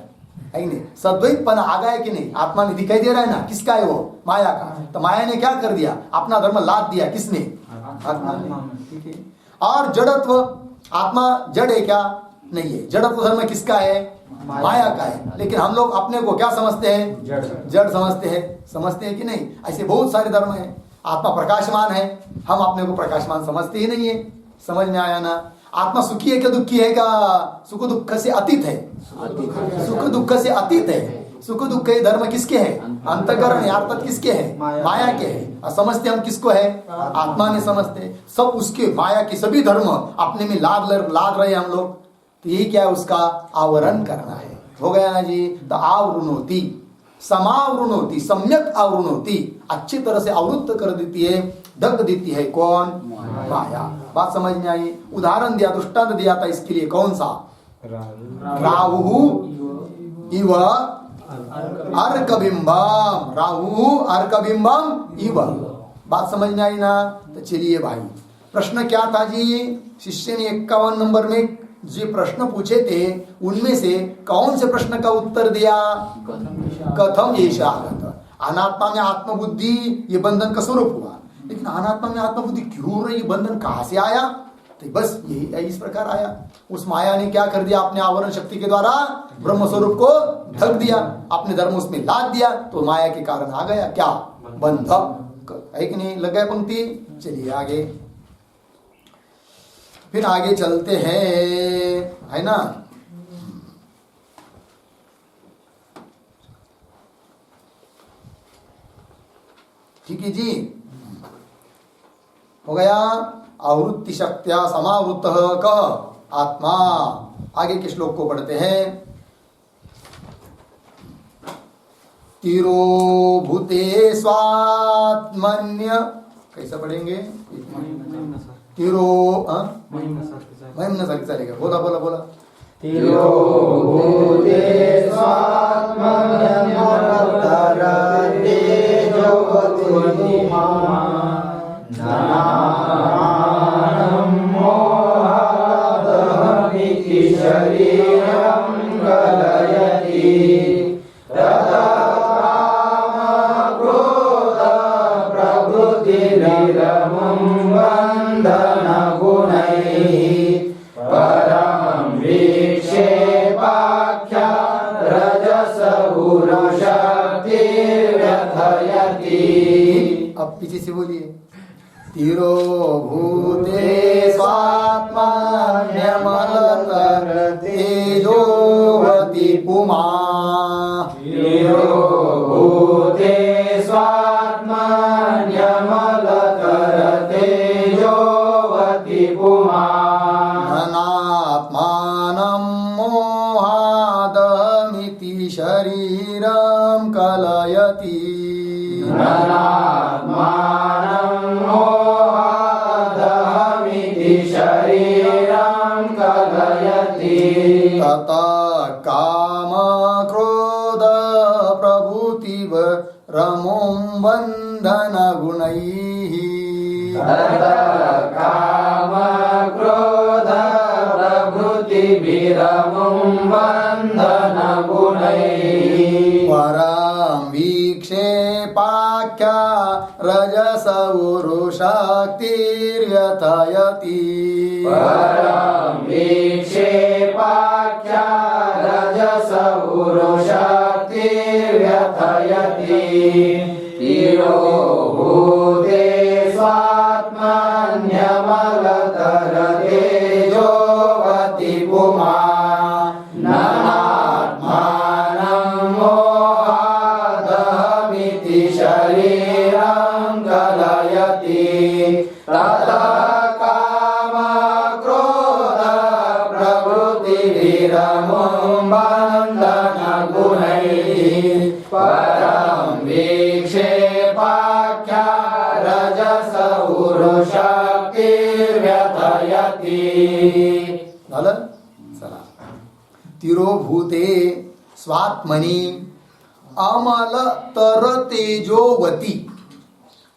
कि नहीं? सद्वैतपना आ गया कि नहीं? आत्मा में दिखाई दे रहा है ना। किसका है वो? माया का। तो माया ने क्या कर दिया? अपना धर्म लाद दिया। किसने? आत्मा ने। ठीक है। और जड़त्व, आत्मा जड़ है क्या? नहीं है। जड़त्व धर्म किसका है? माया का है। लेकिन हम लोग अपने को क्या समझते हैं? जड़ समझते हैं कि नहीं? ऐसे बहुत सारे धर्म हैं। आत्मा प्रकाशमान है, हम अपने को प्रकाशमान समझते ही नहीं है। समझ में आया ना? आत्मा सुखी है क्या दुखी है क्या? सुख दुख से अतीत है। सुख दुख से अतीत है। सुख दुख के धर्म किसके हैं? अंतःकरण यार्थक किसके हैं? माया के हैं। और समझते हम किसको है? आत्मा ने समझते। सब उसके माया के सभी धर्म अपने में लाद रहे हम लोग। तो यही क्या है? उसका आवरण करना है। हो गया ना जी? तो आवृणोति, समावृणोति, सम्यक आवृणोति, अच्छी तरह से आवृत्त कर देती है, ढक देती है। कौन? माया। बात समझ में आई? उदाहरण दिया, दृष्टांत दिया था इसके लिए। कौन सा? राहु इव अर्कबिंबम। राहु अर्कबिंबम इव। बात समझ में आई ना? तो चलिए भाई, प्रश्न क्या था जी? शिष्य ने 51 नंबर में जो प्रश्न पूछे थे उनमें से कौन से प्रश्न का उत्तर दिया? कथम ऐसा आगत। अनात्मा में आत्मबुद्धि ये बंधन का स्वरूप हुआ, लेकिन अनात्मा में आत्मबुद्धि क्यों हो रही? बंधन कहां से आया? तो बस यही इस प्रकार आया। उस माया ने क्या कर दिया? अपने आवरण शक्ति के द्वारा ब्रह्म स्वरूप को ढक दिया, अपने धर्म उसमें लाद दिया। तो माया के कारण आ गया क्या? बंध है कि नहीं? लग गया पंक्ति? चलिए आगे, फिर आगे चलते हैं, है ना? ठीक है जी, हो गया। आवृत्ति शक्त्या समावृत कः आत्मा। आगे के श्लोक को पढ़ते हैं। तीरो भूते स्वात्मन्य, कैसा पढ़ेंगे? तीरो महिम्न सर चलेगा। बोला बोला बोला। तीरो भूते स्वात्मन्यमवतरते जगतिमा नानां मोहादहमिति शरीरं कलयति तदा कामक्रोध प्रभृतिरिदमुं बन्धनगुणैः परमं विक्षेपाख्या रजसगुणशक्तिर्व्यथयति। अब पीछे से बोलिए। तीरो भूते स्वात्मन्यमलतर तेजो पुमान् अनात्मानं मोहादमिति शरीरं कलयति अनात्मानं मोहादहमिति शरीरं कलयति ततः काम क्रोध प्रभृतिव रमों बन्धन गुणैः काम क्रोध प्रभृतिभिरमुं बन्धन गुणैः परं विक्षेपाख्या रजस उरुशक्तिर्यथयति परं विक्षेपाख्या रजस उरुशक्तिर्यथयति तिरोभूते स्वात्मन्यमलतरतेजोवति पुमान् नानात्मानं मोहादहमिति शरीरं कलयति ततः काम क्रोध प्रभृतिभिरमुं बन्धन गुणैः परं विक्षेपाख्या रजस उरुशक्तिर्यथयति झालं चला तिरोभूते स्वात्मनि अमल तर तेजोवती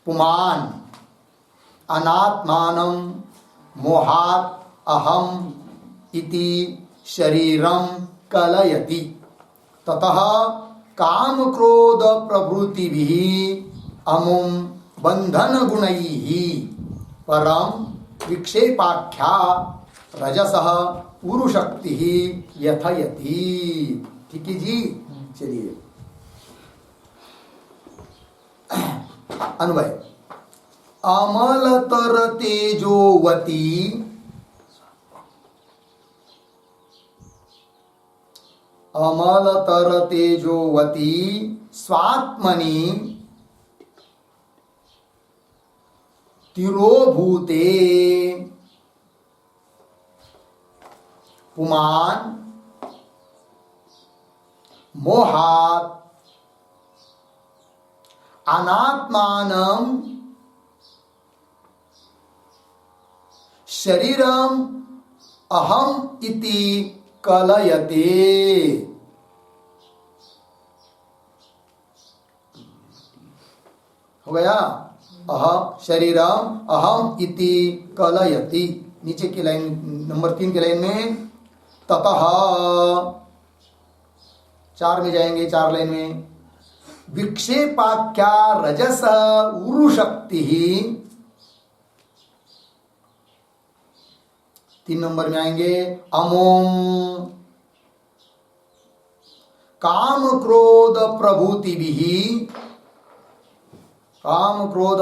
पुमान अनात्मानं मोहात अहम इति शरीरं कलयति ततः काम क्रोध प्रभृतिभिः अमुं बंधन गुणैः परम विक्षेपाख्या रजसः उरुशक्तिः यथयति। ठीक है जी, चलिए अन्वय। अमलतर तेजोवती अमलतर तेजोवती स्वात्मनि तिरोभूते पुमान मोहात अनात्मानं शरीरम अहम इति कलयते। हो गया, अहम शरीरम अहम इति कलयति। नीचे की लाइन नंबर 3 की लाइन में ततः 4 में जाएंगे, 4 लाइन में विक्षेपाख्या रजस उरुशक्ति 3 नंबर में आएंगे अमोम काम क्रोध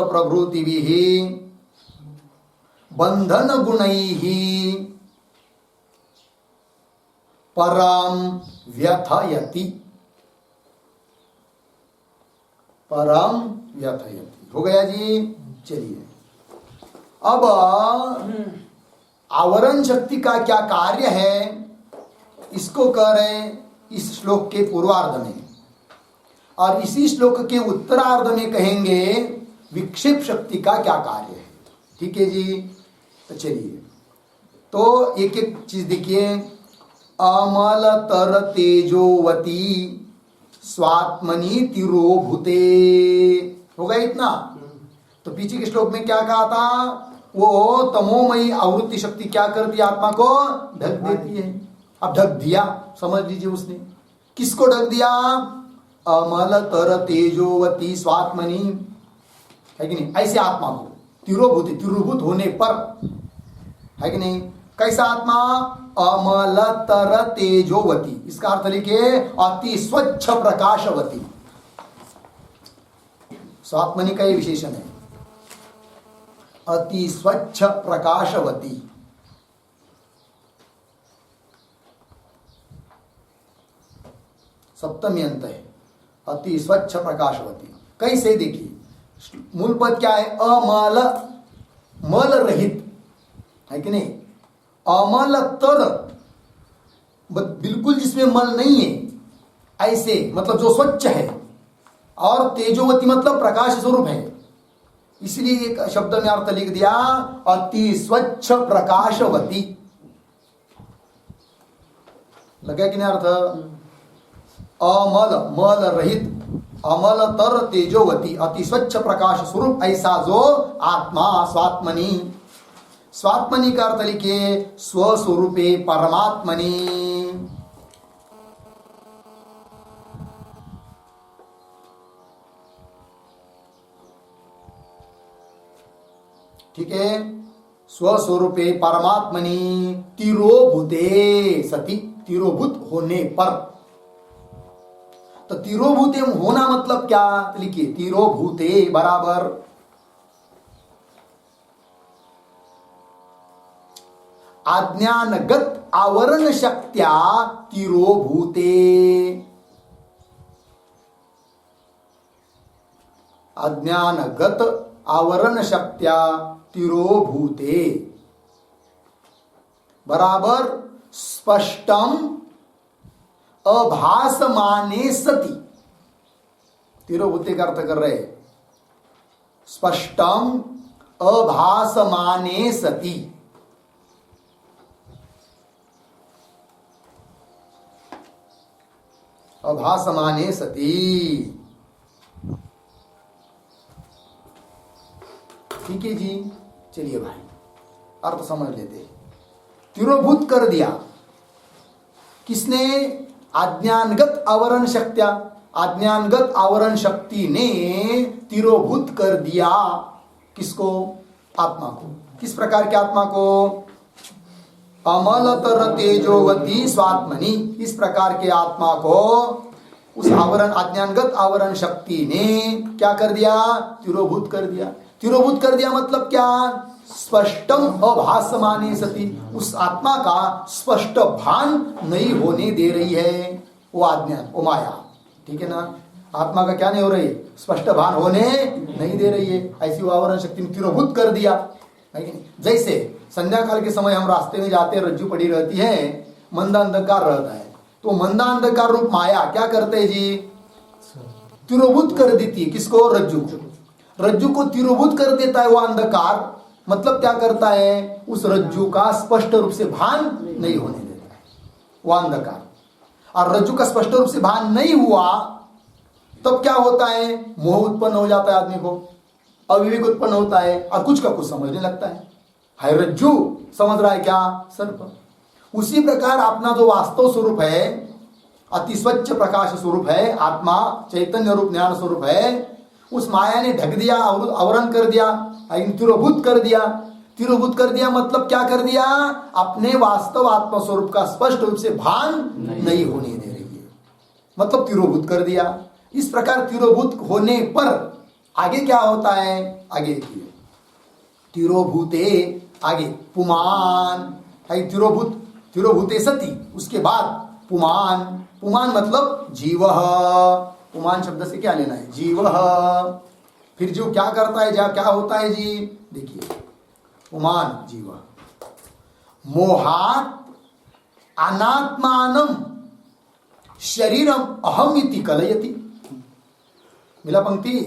प्रभृतिभिः बंधन गुणैः परम व्यथयति। हो गया जी। चलिए अब आवरण शक्ति का क्या कार्य है इसको कह रहे हैं इस श्लोक के पूर्वार्ध में, और इसी श्लोक के उत्तरार्ध में कहेंगे विक्षेप शक्ति का क्या कार्य है। ठीक है जी, तो चलिए तो एक एक चीज देखिए। अमलतर तेजोवती स्वात्मनि तिरोभूते, हो गया इतना। तो पीछे के श्लोक में क्या कहा था, वो तमोमयी आवृत्ति शक्ति क्या करती है, आत्मा को ढक देती है। अब ढक दिया, समझ लीजिए उसने किसको ढक दिया, अमलतर तेजोवती स्वात्मनि, है कि नहीं, ऐसे आत्मा को तिरोभूत होने पर, है कि नहीं। कैसा आत्मा, अमलतर तेजोवती, इसका अर्थ लिखिए अति स्वच्छ प्रकाशवती। स्वात्मनि का ये विशेषण है, अति स्वच्छ प्रकाशवती। सप्तमी अंत है, अति स्वच्छ प्रकाशवती। कैसे देखिए, मूल पद क्या है, अमल, मल रहित, है कि नहीं। अमलतर बिल्कुल जिसमें मल नहीं है, ऐसे मतलब जो स्वच्छ है, और तेजोवती मतलब प्रकाश स्वरूप है, इसलिए एक शब्द में अर्थ लिख दिया अति स्वच्छ प्रकाशवती। लगा कि नहीं अर्थ। अमल मल रहित, अमलतर तेजोवती अति स्वच्छ प्रकाश स्वरूप ऐसा जो आत्मा स्वात्मनि, स्वात्मनि का अर्थ लिखिए स्वस्वरूपे परमात्मनि। ठीक है, स्वस्वरूपे परमात्मनि तिरोभूते सति, तिरोभूत होने पर। तो तिरोभूते होना मतलब क्या, लिखिए तिरोभूते बराबर आज्ञानगत आवरण शक्त्या तिरोभूते, अज्ञानगत आवरण शक्त्या तिरोभूते बराबर स्पष्टम अभासमाने सति। तिरोभूते का अर्थ कर रहे स्पष्टम अभासमाने सति। अभासमाने सति, ठीक है जी। चलिए भाई अर्थ समझ लेते हैं। तिरोभूत कर दिया किसने, आज्ञानगत आवरण शक्त्या, आज्ञानगत आवरण शक्ति ने तिरोभूत कर दिया किसको, आत्मा को। किस प्रकार के आत्मा को, अमलतर तेजोवती स्वात्मनि, इस प्रकार के आत्मा को उस आवरण आज्ञानगत आवरण शक्ति ने क्या कर दिया, तिरोभूत कर दिया। तिरोभूत कर दिया मतलब क्या, स्पष्टम अभासमाने सति, उस आत्मा का स्पष्ट भान नहीं होने दे रही है वो अज्ञान, वो माया। ठीक है ना, आत्मा का क्या नहीं हो रही, स्पष्ट भान होने नहीं दे रही है, ऐसी वो आवरण शक्ति ने तिरोभूत कर दिया है कि नहीं। जैसे संध्या काल के समय हम रास्ते में जाते हैं, रज्जू पड़ी रहती है, मंदा अंधकार रहता है, तो मंदा अंधकार रूप माया क्या करते है जी, तिरोभूत कर देती है किसको, रज्जू को। रज्जु को तिरोभूत कर देता है वो अंधकार, मतलब क्या करता है, उस रज्जु का स्पष्ट रूप से भान नहीं होने देता है वो अंधकार। और रज्जु का स्पष्ट रूप से भान नहीं हुआ तब क्या होता है, मोह उत्पन्न हो जाता है आदमी को, अविवेक उत्पन्न होता है और कुछ का कुछ समझने लगता है रज्जु समझ रहा है क्या, सर्प। उसी प्रकार अपना जो वास्तव स्वरूप है, अति स्वच्छ प्रकाश स्वरूप है, आत्मा चैतन्य रूप ज्ञान स्वरूप है, उस माया ने ढक दिया, आवरण कर दिया, तिरोभूत कर दिया। तिरोभूत कर दिया मतलब क्या कर दिया, अपने वास्तव आत्मा स्वरूप का स्पष्ट रूप से भान नहीं होने दे रही है, मतलब तिरोभूत कर दिया। इस प्रकार तिरोभूत होने पर आगे क्या होता है, आगे देखिए तिरोभूते, आगे पुमान है, तिरोभूत तिरोभूते सति, उसके बाद पुमान, पुमान मतलब जीव। पुमान शब्द से क्या लेना है, जीव। फिर जीव क्या करता है, क्या होता है जी, देखिए पुमान जीव मोहात अनात्मानम शरीरम अहम इति कलयति। मिला पंक्ति,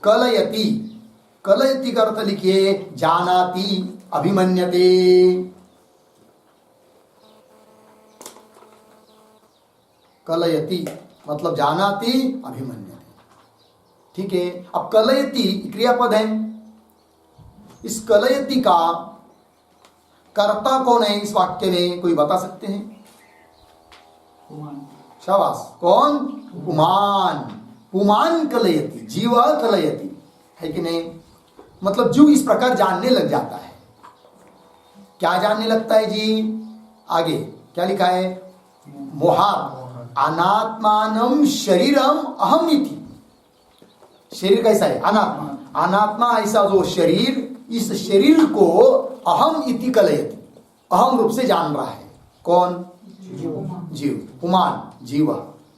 कलयति, कलयति का अर्थ लिखिए जानाति अभिमन्यते। कलयति मतलब जानाति अभिमन्यते। ठीक है, अब कलयति क्रियापद है, इस कलयति का कर्ता कौन है इस वाक्य में, कोई बता सकते हैं, शाबाश, कौन, पुमान। पुमान कलयति, जीव कलयति, है कि नहीं, मतलब जीव इस प्रकार जानने लग जाता है। क्या जानने लगता है जी, आगे क्या लिखा है, मोहात अनात्मानम शरीरम अहम इति। शरीर कैसा है, अनात्मा, अनात्मा ऐसा जो शरीर, इस शरीर को अहम इति कलयति, अहम रूप से जान रहा है, कौन, जीव, पुमान जीव,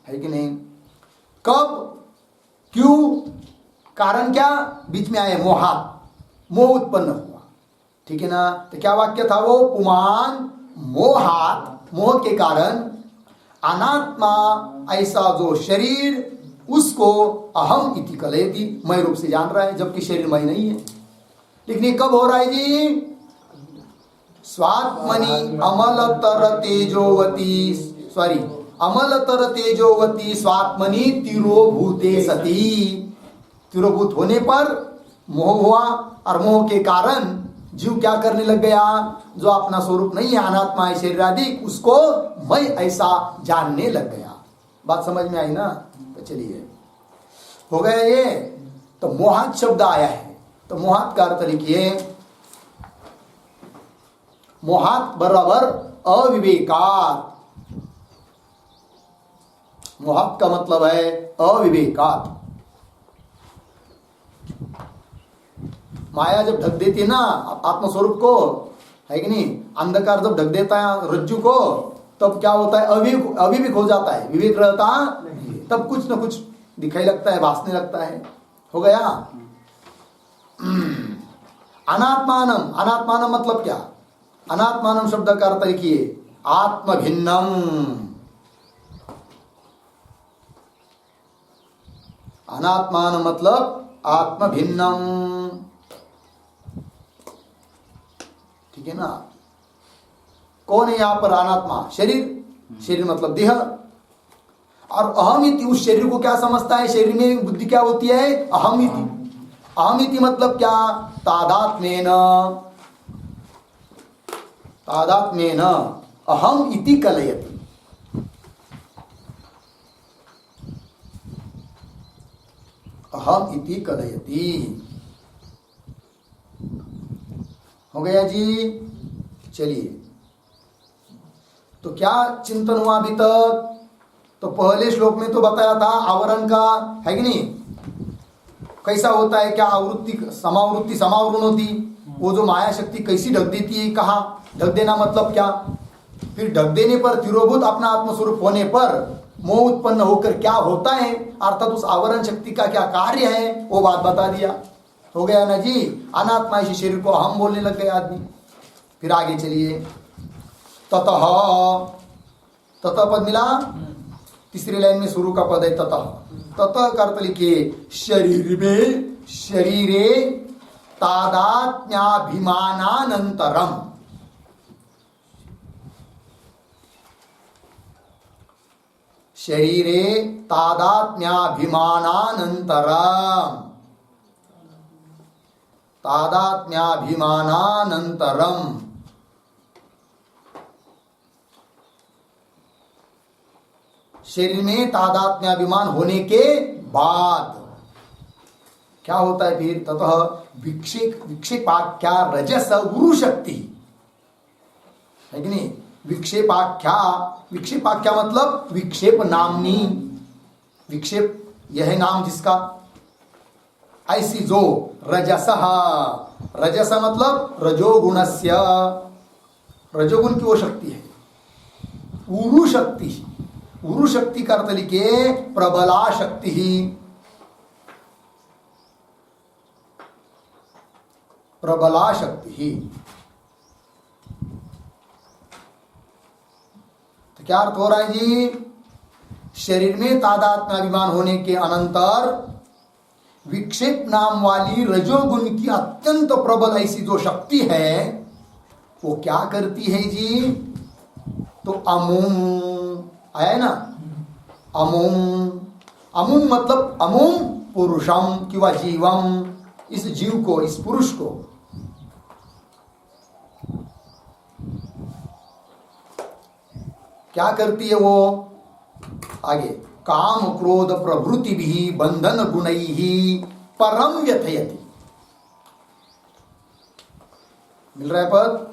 है कि नहीं। कब, क्यों, कारण क्या बीच में आए, मोहात, मोह उत्पन्न हुआ, ठीक है ना। तो क्या वाक्य था वो? पुमान मोहात, मोह के कारण अनात्मा ऐसा जो शरीर उसको अहम इति कलयति, मैं रूप से जान रहा है, जबकि शरीर मैं नहीं है। लेकिन ये कब हो रहा है जी? स्वात्मनि अमलतर तेजोवती, सॉरी, अमलतर तेजोवती स्वात्मनि तिरोभूते सती। तिरोभूत होने पर मोह हुआ और मोह के कारण जीव क्या करने लग गया? जो अपना स्वरूप नहीं है, अनात्मा है, शरीर आदि, उसको मैं ऐसा जानने लग गया। बात समझ में आई ना? तो चलिए, हो गया ये। तो मोहात शब्द आया है, तो मोहात का अर्थ लिखिए, मोहात बराबर अविवेकात। मोहात का मतलब है अविवेकात। माया जब ढक देती है ना आत्मस्वरूप को, है कि नहीं, अंधकार जब ढक देता है रज्जु को, तब क्या होता है? अविवेक हो जाता है, विवेक रहता नहीं, तब कुछ ना कुछ दिखाई लगता है, भासने लगता है। हो गया। अनात्मानम, अनात्मानम मतलब क्या? अनात्मानम शब्द का अर्थ लिखिए, आत्म भिन्नम। अनात्मान मतलब आत्म भिन्नम, ठीक है ना। कौन है यहां पर अनात्मा? शरीर। शरीर मतलब देह। और अहमिति, उस शरीर को क्या समझता है? शरीर में बुद्धि क्या होती है? अहमिति। अहमिति मतलब क्या? तादात्म्येन, तादात्म्येन अहम इति कलयति। अहम इति कलयति। हो गया जी। चलिए, तो क्या चिंतन हुआ अभी तक? तो पहले श्लोक में तो बताया था आवरण का, है कि नहीं, कैसा होता है, क्या आवृत्ति समावृत्ति समावरण होती, वो जो माया शक्ति कैसी ढक देती है, कहा ढक देना मतलब क्या? फिर ढक देने पर तिरोभूत अपना आत्मस्वरूप होने पर मोह उत्पन्न होकर क्या होता है, अर्थात उस आवरण शक्ति का क्या कार्य है, वो बात बता दिया। हो गया ना जी। अनात्मा इसी शरीर को हम बोलने लग गए आदमी। फिर आगे चलिए, ततः, ततः पद मिला, तीसरी लाइन में शुरू का पद है ततः। ततः का अर्थ लिखिए, शरीर में, शरीरे तादात्म्याभिमानानंतरम। शरीरे तादात्म्याभिमानानंतरम, तादात्म्याभिमानानंतरम। शरीर में तादात्म्याभिमान होने के बाद क्या होता है फिर? ततः विक्षेपाख्या रजस उरु शक्ति, है कि नहीं। विक्षेपाख्या, विक्षेपाख्या मतलब विक्षेप नामनी, विक्षेप यह है नाम जिसका, ऐसी जो रजस, रजस मतलब रजोगुणस्य, रजोगुण की वो शक्ति है। उरु शक्ति, उरु शक्ति का अर्थ लिखिए प्रबला शक्ति ही, प्रबला शक्ति ही। तो क्या अर्थ हो रहा है जी? शरीर में तादात्म्याभिमान होने के अनंतर विक्षेप नाम वाली रजोगुण की अत्यंत प्रबल ऐसी जो शक्ति है, वो क्या करती है जी? तो अमुम आया है ना, अमुम, अमुम मतलब अमुम पुरुषम किंवा जीवम, इस जीव को, इस पुरुष को क्या करती है वो? आगे, काम क्रोध प्रवृत्ति भी बंधन गुणैहि परम व्यथयति। मिल रहा है पद?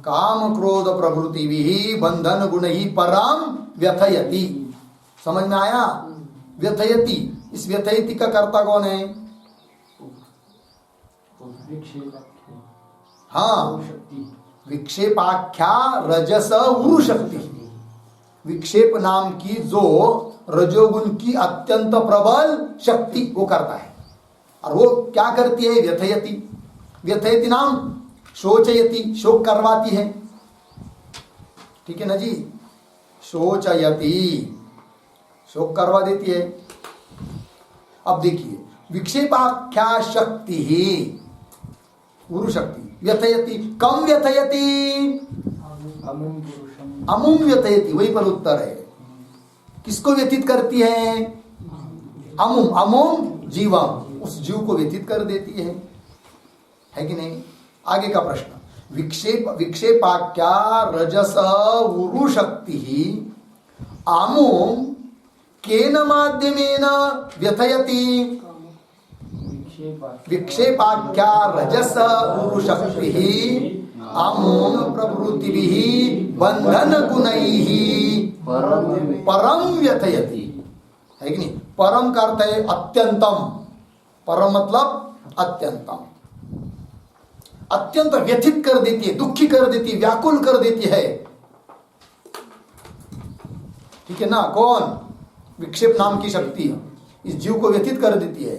काम क्रोध प्रवृत्ति भी बंधन गुणैहि परम व्यथयति। समझ में आया? व्यथयति, इस व्यथयति का कर्ता कौन है? हाँ, विक्षेपाख्या रजस उरु शक्ति, विक्षेप नाम की जो रजोगुण की अत्यंत प्रबल शक्ति वो करता है। और वो क्या करती है? व्यथयति, व्यथयति नाम शोचयति शोक करवाती है, ठीक है ना जी। शोचयति शोक करवा देती है। अब देखिए विक्षेपाख्या शक्ति ही गुरु शक्ति व्यथयति कम व्यथयति अमुम व्यथयति, वही पर उत्तर है। किसको व्यतीत करती है? अमुम अमुम जीवम, उस जीव को व्यतीत कर देती है कि नहीं। आगे का प्रश्न विक्षेपाख्या रजस उरु शक्ति आमुम केन माध्यमेन व्यथयति? विक्षेपाख्या रजस उरु शक्ति आमुम प्रवृत्तिभिः बंधन गुणैः परम व्यथयति, है कि नहीं। परम का अर्थ है अत्यंतम, परम मतलब अत्यंतम, अत्यंत व्यथित कर देती है, दुखी कर देती है, व्याकुल कर देती है, ठीक है ना। कौन? विक्षेप नाम की शक्ति इस जीव को व्यथित कर देती है।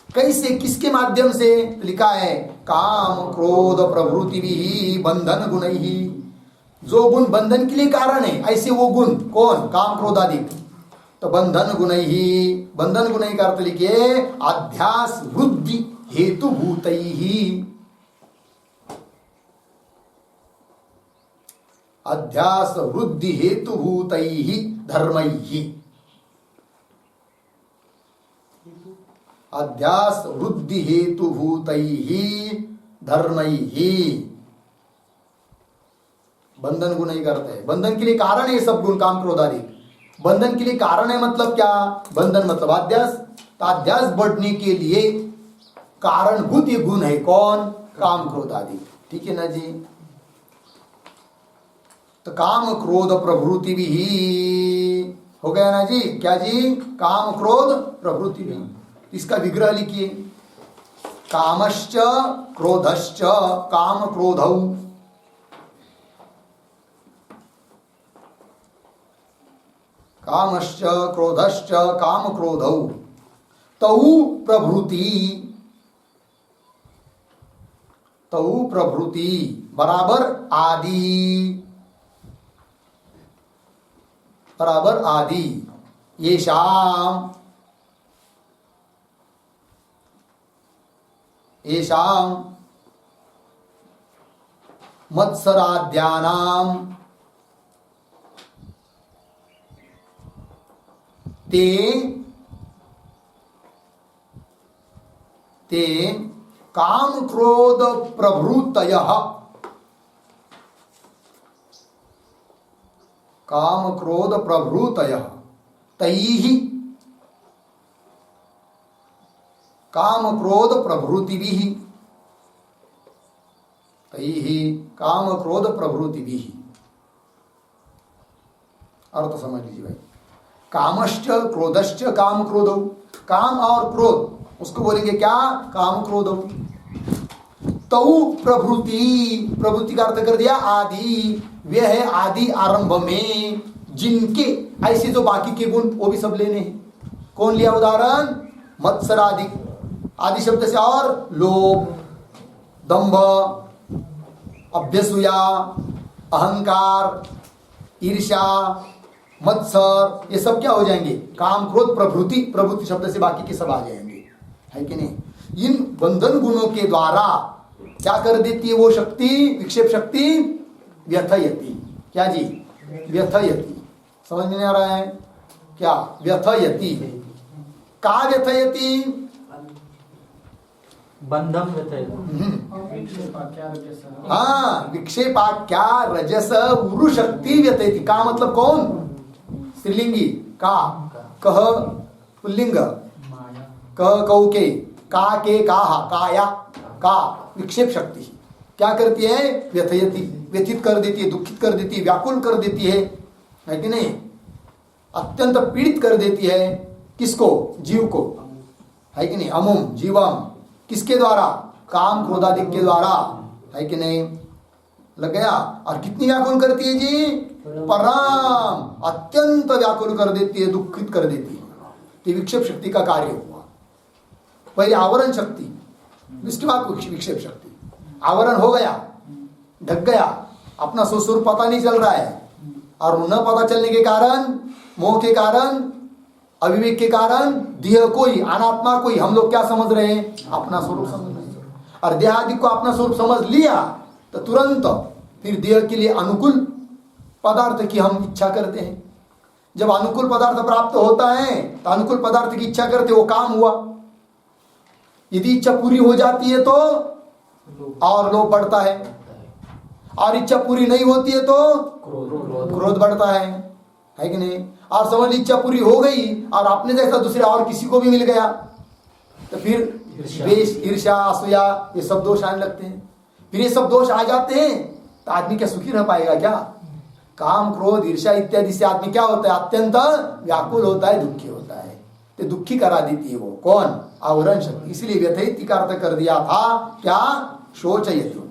कैसे, किसके माध्यम से? लिखा है काम क्रोध प्रभृति भी बंधन गुण ही, जो गुण बंधन के लिए कारण है ऐसे वो गुण कौन? काम क्रोध आदि। तो बंधन गुण ही, बंधन गुण ही का अर्थ लिखिए अध्यास वृद्धि हेतु भूत ही, अध्यास वृद्धि हेतु भूत ही धर्म ही, अध्यास वृद्धि हेतु भूत ही धर्म ही। बंधन गुण ही करते हैं, बंधन के लिए कारण है सब गुण काम क्रोध आदि। बंधन के लिए कारण है मतलब क्या? बंधन मतलब अध्यास, तो अध्यास बढ़ने के लिए कारणभूत ये गुण है कौन? काम क्रोध आदि, ठीक है ना जी। तो काम क्रोध प्रभृति भी हो गया ना जी। क्या जी? काम क्रोध प्रभृति भी। इसका विग्रह लिखिए कामश्च क्रोधश्च काम क्रोधौ, कामश्च क्रोधश्च काम क्रोधौ तौ प्रभृति, तौ प्रभृति बराबर आदि, बराबर आदि। येषाम येषाम मत्सराद्यानां ते ते काम क्रोध प्रभृतयः, काम क्रोध प्रभृतयः तैः काम क्रोध प्रभृतिभिः, तैः काम क्रोध प्रभृतिभिः। अर्थ समझ लीजिए भाई। कामश्च क्रोधश्च काम क्रोधौ, काम और क्रोध उसको बोलेंगे क्या? काम क्रोधौ। तौ प्रभृति, प्रभृति का अर्थ कर दिया आदि, वे है आदि आरंभ में जिनके ऐसे जो बाकी के गुण वो भी सब लेने हैं। कौन लिया उदाहरण? मत्सरादि, आदि शब्द से और लोभ, दंभ, अभ्यसूया, अहंकार, ईर्ष्या, मत्सर, ये सब क्या हो जाएंगे? काम क्रोध प्रभृति, प्रभृति शब्द से बाकी के सब आ जाएंगे, है कि नहीं। इन बंधन गुणों के द्वारा क्या कर देती है वो शक्ति? विक्षेप शक्ति व्यथयति। क्या जी? व्यथयति। समझ में नहीं आ रहा है क्या? व्यथयति। का व्यथयति? बंधम व्यथयति। हाँ, विक्षेपाख्या रजस उरु शक्ति व्यथयति। का मतलब कौन? स्त्रीलिंगी का, कह पुल्लिंग, कह कौके, का के काहा, काया का विक्षेप शक्ति क्या करती है? व्यथयति, व्यथित कर देती है, दुखित कर देती है, व्याकुल कर देती है कि नहीं। अत्यंत पीड़ित कर देती है किसको? जीव को, है कि नहीं। अमुम जीवम, किसके द्वारा? काम क्रोधादि के द्वारा, है कि नहीं। लग गया। और कितनी व्याकुल करती है जी? परम, अत्यंत व्याकुल कर देती है, दुखित कर देती है। ये विक्षेप शक्ति का कार्य हुआ। पहले आवरण शक्ति, इसके बाद विक्षेप शक्ति। आवरण हो गया, ढक गया, अपना स्वस्वरूप पता नहीं चल रहा है, और न पता चलने के कारण, मोह के कारण, अविवेक के कारण देह को ही, अनात्मा को ही हम लोग क्या समझ रहे हैं? अपना स्वरूप समझ रहे हैं। और देहादि को अपना स्वरूप समझ लिया तो तुरंत फिर देह के लिए अनुकूल पदार्थ की हम इच्छा करते हैं। जब अनुकूल पदार्थ प्राप्त होता है तो अनुकूल पदार्थ की इच्छा करते, वो काम हुआ। यदि इच्छा पूरी हो जाती है तो और लोभ बढ़ता है, और इच्छा पूरी नहीं होती है तो क्रोध बढ़ता है कि नहीं? और समझ इच्छा पूरी हो गई और आपने जैसा दूसरे और किसी को भी मिल गया तो फिर द्वेष, ईर्ष्या, असूया, ये सब दोष आने लगते हैं। फिर ये सब दोष आ जाते हैं तो आदमी क्या सुखी रह पाएगा क्या? काम, क्रोध, ईर्ष्या इत्यादि से आदमी क्या होता है? अत्यंत व्याकुल होता है, दुखी होता है। तो दुखी करा देती है वो कौन? आवरण शक्ति। इसलिए व्यथित का अर्थ कर दिया था क्या? शोचयति।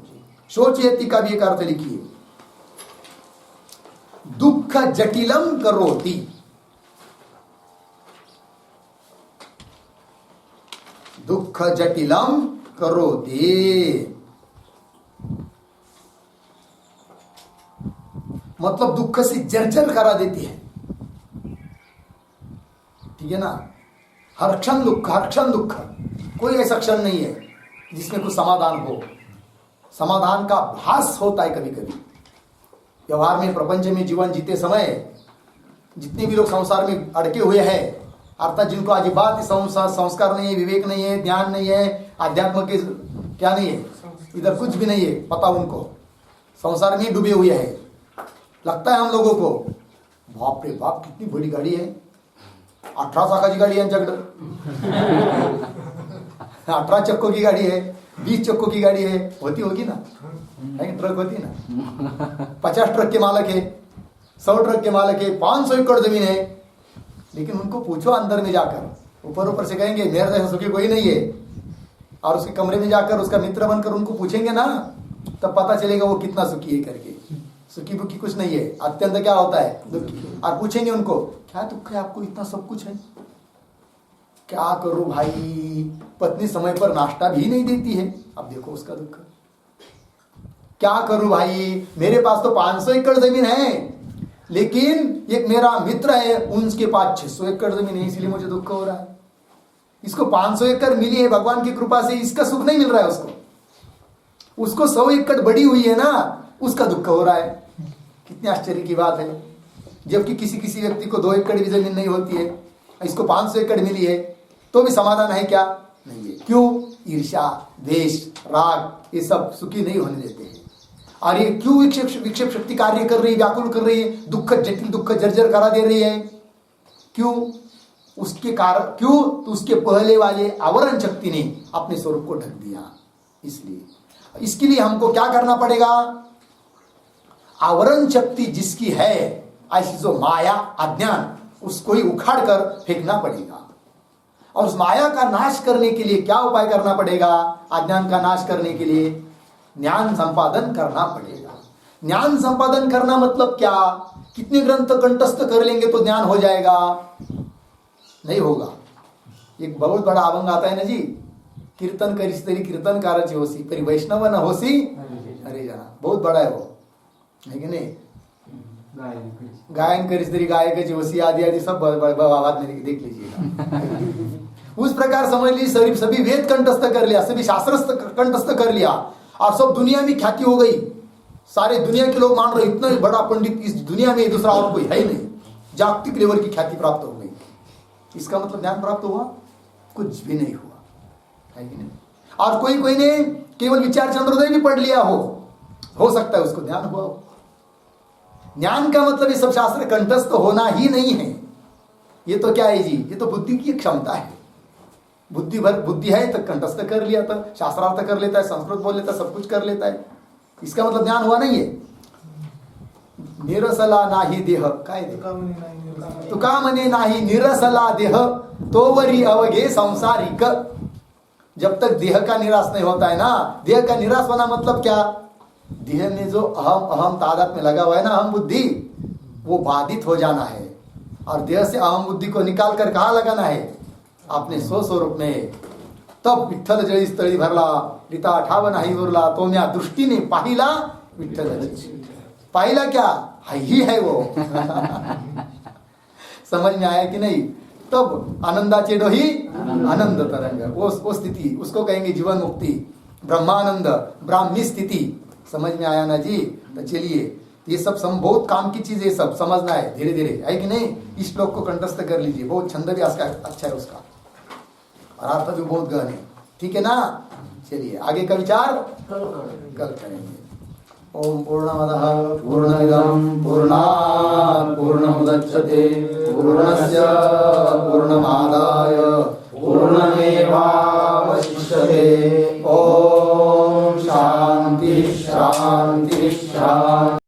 शोचयति का भी एक अर्थ लिखिए, दुख जटिलम करोति। दुख जटिलम करोति मतलब दुख से जर्जर करा देती है, ठीक है ना? हर क्षण दुख, हर क्षण दुख। कोई ऐसा क्षण नहीं है जिसमें कुछ समाधान हो। समाधान का भास होता है कभी कभी व्यवहार में, प्रपंच में जीवन जीते समय। जितने भी लोग संसार में अड़के हुए हैं, अर्थात जिनको आज बात संस्कार नहीं है, विवेक नहीं है, ज्ञान नहीं है, आध्यात्म के क्या नहीं है, इधर कुछ भी नहीं है पता, उनको संसार में डूबे हुए हैं। लगता है हम लोगों को बाप रे बाप कितनी बड़ी गाड़ी है, 18 चाकाची गाड़ी है यांच्याकडं, 18 चक्कों की गाड़ी है, 20 चक्कों की गाड़ी है, होगी ना, ट्रक होती ना, 50 ट्रक के मालक है, 100 ट्रक के मालक है, 500 एकड़ जमीन है। लेकिन उनको पूछो अंदर में जाकर, ऊपर ऊपर से कहेंगे मेरे जैसा सुखी कोई नहीं है, और उसके कमरे में जाकर उसका मित्र बनकर उनको पूछेंगे ना, तब पता चलेगा वो कितना सुखी है करके। सुखी बुखी कुछ नहीं है, अत्यंत क्या होता है? दुखी। और पूछेंगे उनको क्या दुख है आपको, इतना सब कुछ है? क्या करूं भाई, पत्नी समय पर नाश्ता भी नहीं देती है, अब देखो उसका दुख। क्या करूं भाई, मेरे पास तो 500 एकड़ जमीन है, लेकिन एक मेरा मित्र है उनके पास 600 एकड़ जमीन है, इसलिए मुझे दुख हो रहा है। इसको 500 एकड़ मिली है भगवान की कृपा से, इसका सुख नहीं मिल रहा है उसको 100 एकड़ बड़ी हुई है ना, उसका दुख हो रहा है। कितनी आश्चर्य की बात है। जबकि किसी किसी व्यक्ति को 2 एकड़ भी जमीन नहीं होती है, इसको 500 एकड़ मिली है, तो भी समाधान है क्या? नहीं है। क्यों? ईर्ष्या, द्वेष, राग, ये सब सुखी नहीं होने देते हैं। और ये क्यों विक्षेप शक्ति कार्य कर रही है, व्याकुल कर रही है, दुख जटिल, दुख जर्जर करा दे रही है? क्यों? उसके कारण क्यों? तो उसके पहले वाले आवरण शक्ति ने अपने स्वरूप को ढक दिया। इसलिए इसके लिए हमको क्या करना पड़ेगा? आवरण शक्ति जिसकी है, ऐसी जो माया, अज्ञान, उसको ही उखाड़ कर फेंकना पड़ेगा। और उस माया का नाश करने के लिए क्या उपाय करना पड़ेगा? अज्ञान का नाश करने के लिए ज्ञान संपादन करना पड़ेगा। ज्ञान संपादन करना मतलब क्या? कितने ग्रंथ कंठस्थ कर लेंगे तो ज्ञान हो जाएगा? नहीं होगा। एक बहुत बड़ा अभंग आता है ना जी, कीर्तन करीस तरी कीर्तन कारची होसी, परी वैष्णव न होसी अरे जाना। बहुत बड़ा है वो, है कि नहीं? गायन करीस तरी गायक होसी आदि आदि सब बात में देख लीजिएगा। उस प्रकार समझ लीजिए, सभी वेद कंठस्थ कर लिया, सभी शास्त्र कंठस्थ कर लिया, और सब दुनिया में ख्याति हो गई। सारे दुनिया के लोग मान रहे इतना बड़ा पंडित इस दुनिया में दूसरा और कोई है ही नहीं, जागतिक लेवल की ख्याति प्राप्त हो गई। इसका मतलब ज्ञान प्राप्त हुआ? कुछ भी नहीं हुआ, है कि नहीं? और कोई ने केवल विचार चंद्रोदय भी पढ़ लिया हो सकता है उसको ज्ञान हुआ हो। ज्ञान का मतलब ये सब शास्त्र कंठस्थ होना ही नहीं है। ये तो क्या है जी? ये तो बुद्धि की क्षमता है। बुद्धि है तो कंठस्थ कर लिया, तो शास्त्रार्थ कर लेता है, संस्कृत बोल लेता है, सब कुछ कर लेता है। इसका मतलब ज्ञान हुआ नहीं है। निरसला नाही देह, काय तुका म्हणे नाही निरसला देह तोवरी अवघे संसारिक। जब तक देह का निराश नहीं होता है ना, देह का निराश होना मतलब क्या? देह में जो अहम तादाद में लगा हुआ है ना, अहम बुद्धि, वो बाधित हो जाना है। और देह से अहम बुद्धि को निकाल कर कहाँ लगाना है? अपने स्वस्वरूप में। तब विठ्ठल जळी स्थळी भरला, रीता ठाव नाही उरला, तो म्या दृष्टीने पाहिला विठ्ठल. पाहिला क्या, ही है वो. समझ में आया कि नहीं. तब आनंदाचे डोही आनंद तरंग, वो स्थिति उसको कहेंगे जीवन मुक्ति, ब्रह्मानंद, ब्राह्मी स्थिति. समझ में आया ना जी. तो चलिए ये सब बहुत काम की चीज, ये सब समझना है धीरे धीरे, है कि नहीं. इस श्लोक को कंठस्थ कर लीजिए, बहुत छंद भी उसका अच्छा है उसका, और अर्थ भी बहुत गहन है. ठीक है ना. चलिए आगे का विचार कल करेंगे. ओम पूर्णमदः पूर्णमिदं पूर्णात् पूर्णमुदच्यते पूर्णस्य पूर्णमादाय पूर्णमेवावशिष्यते. ओम शांति शांति शांति.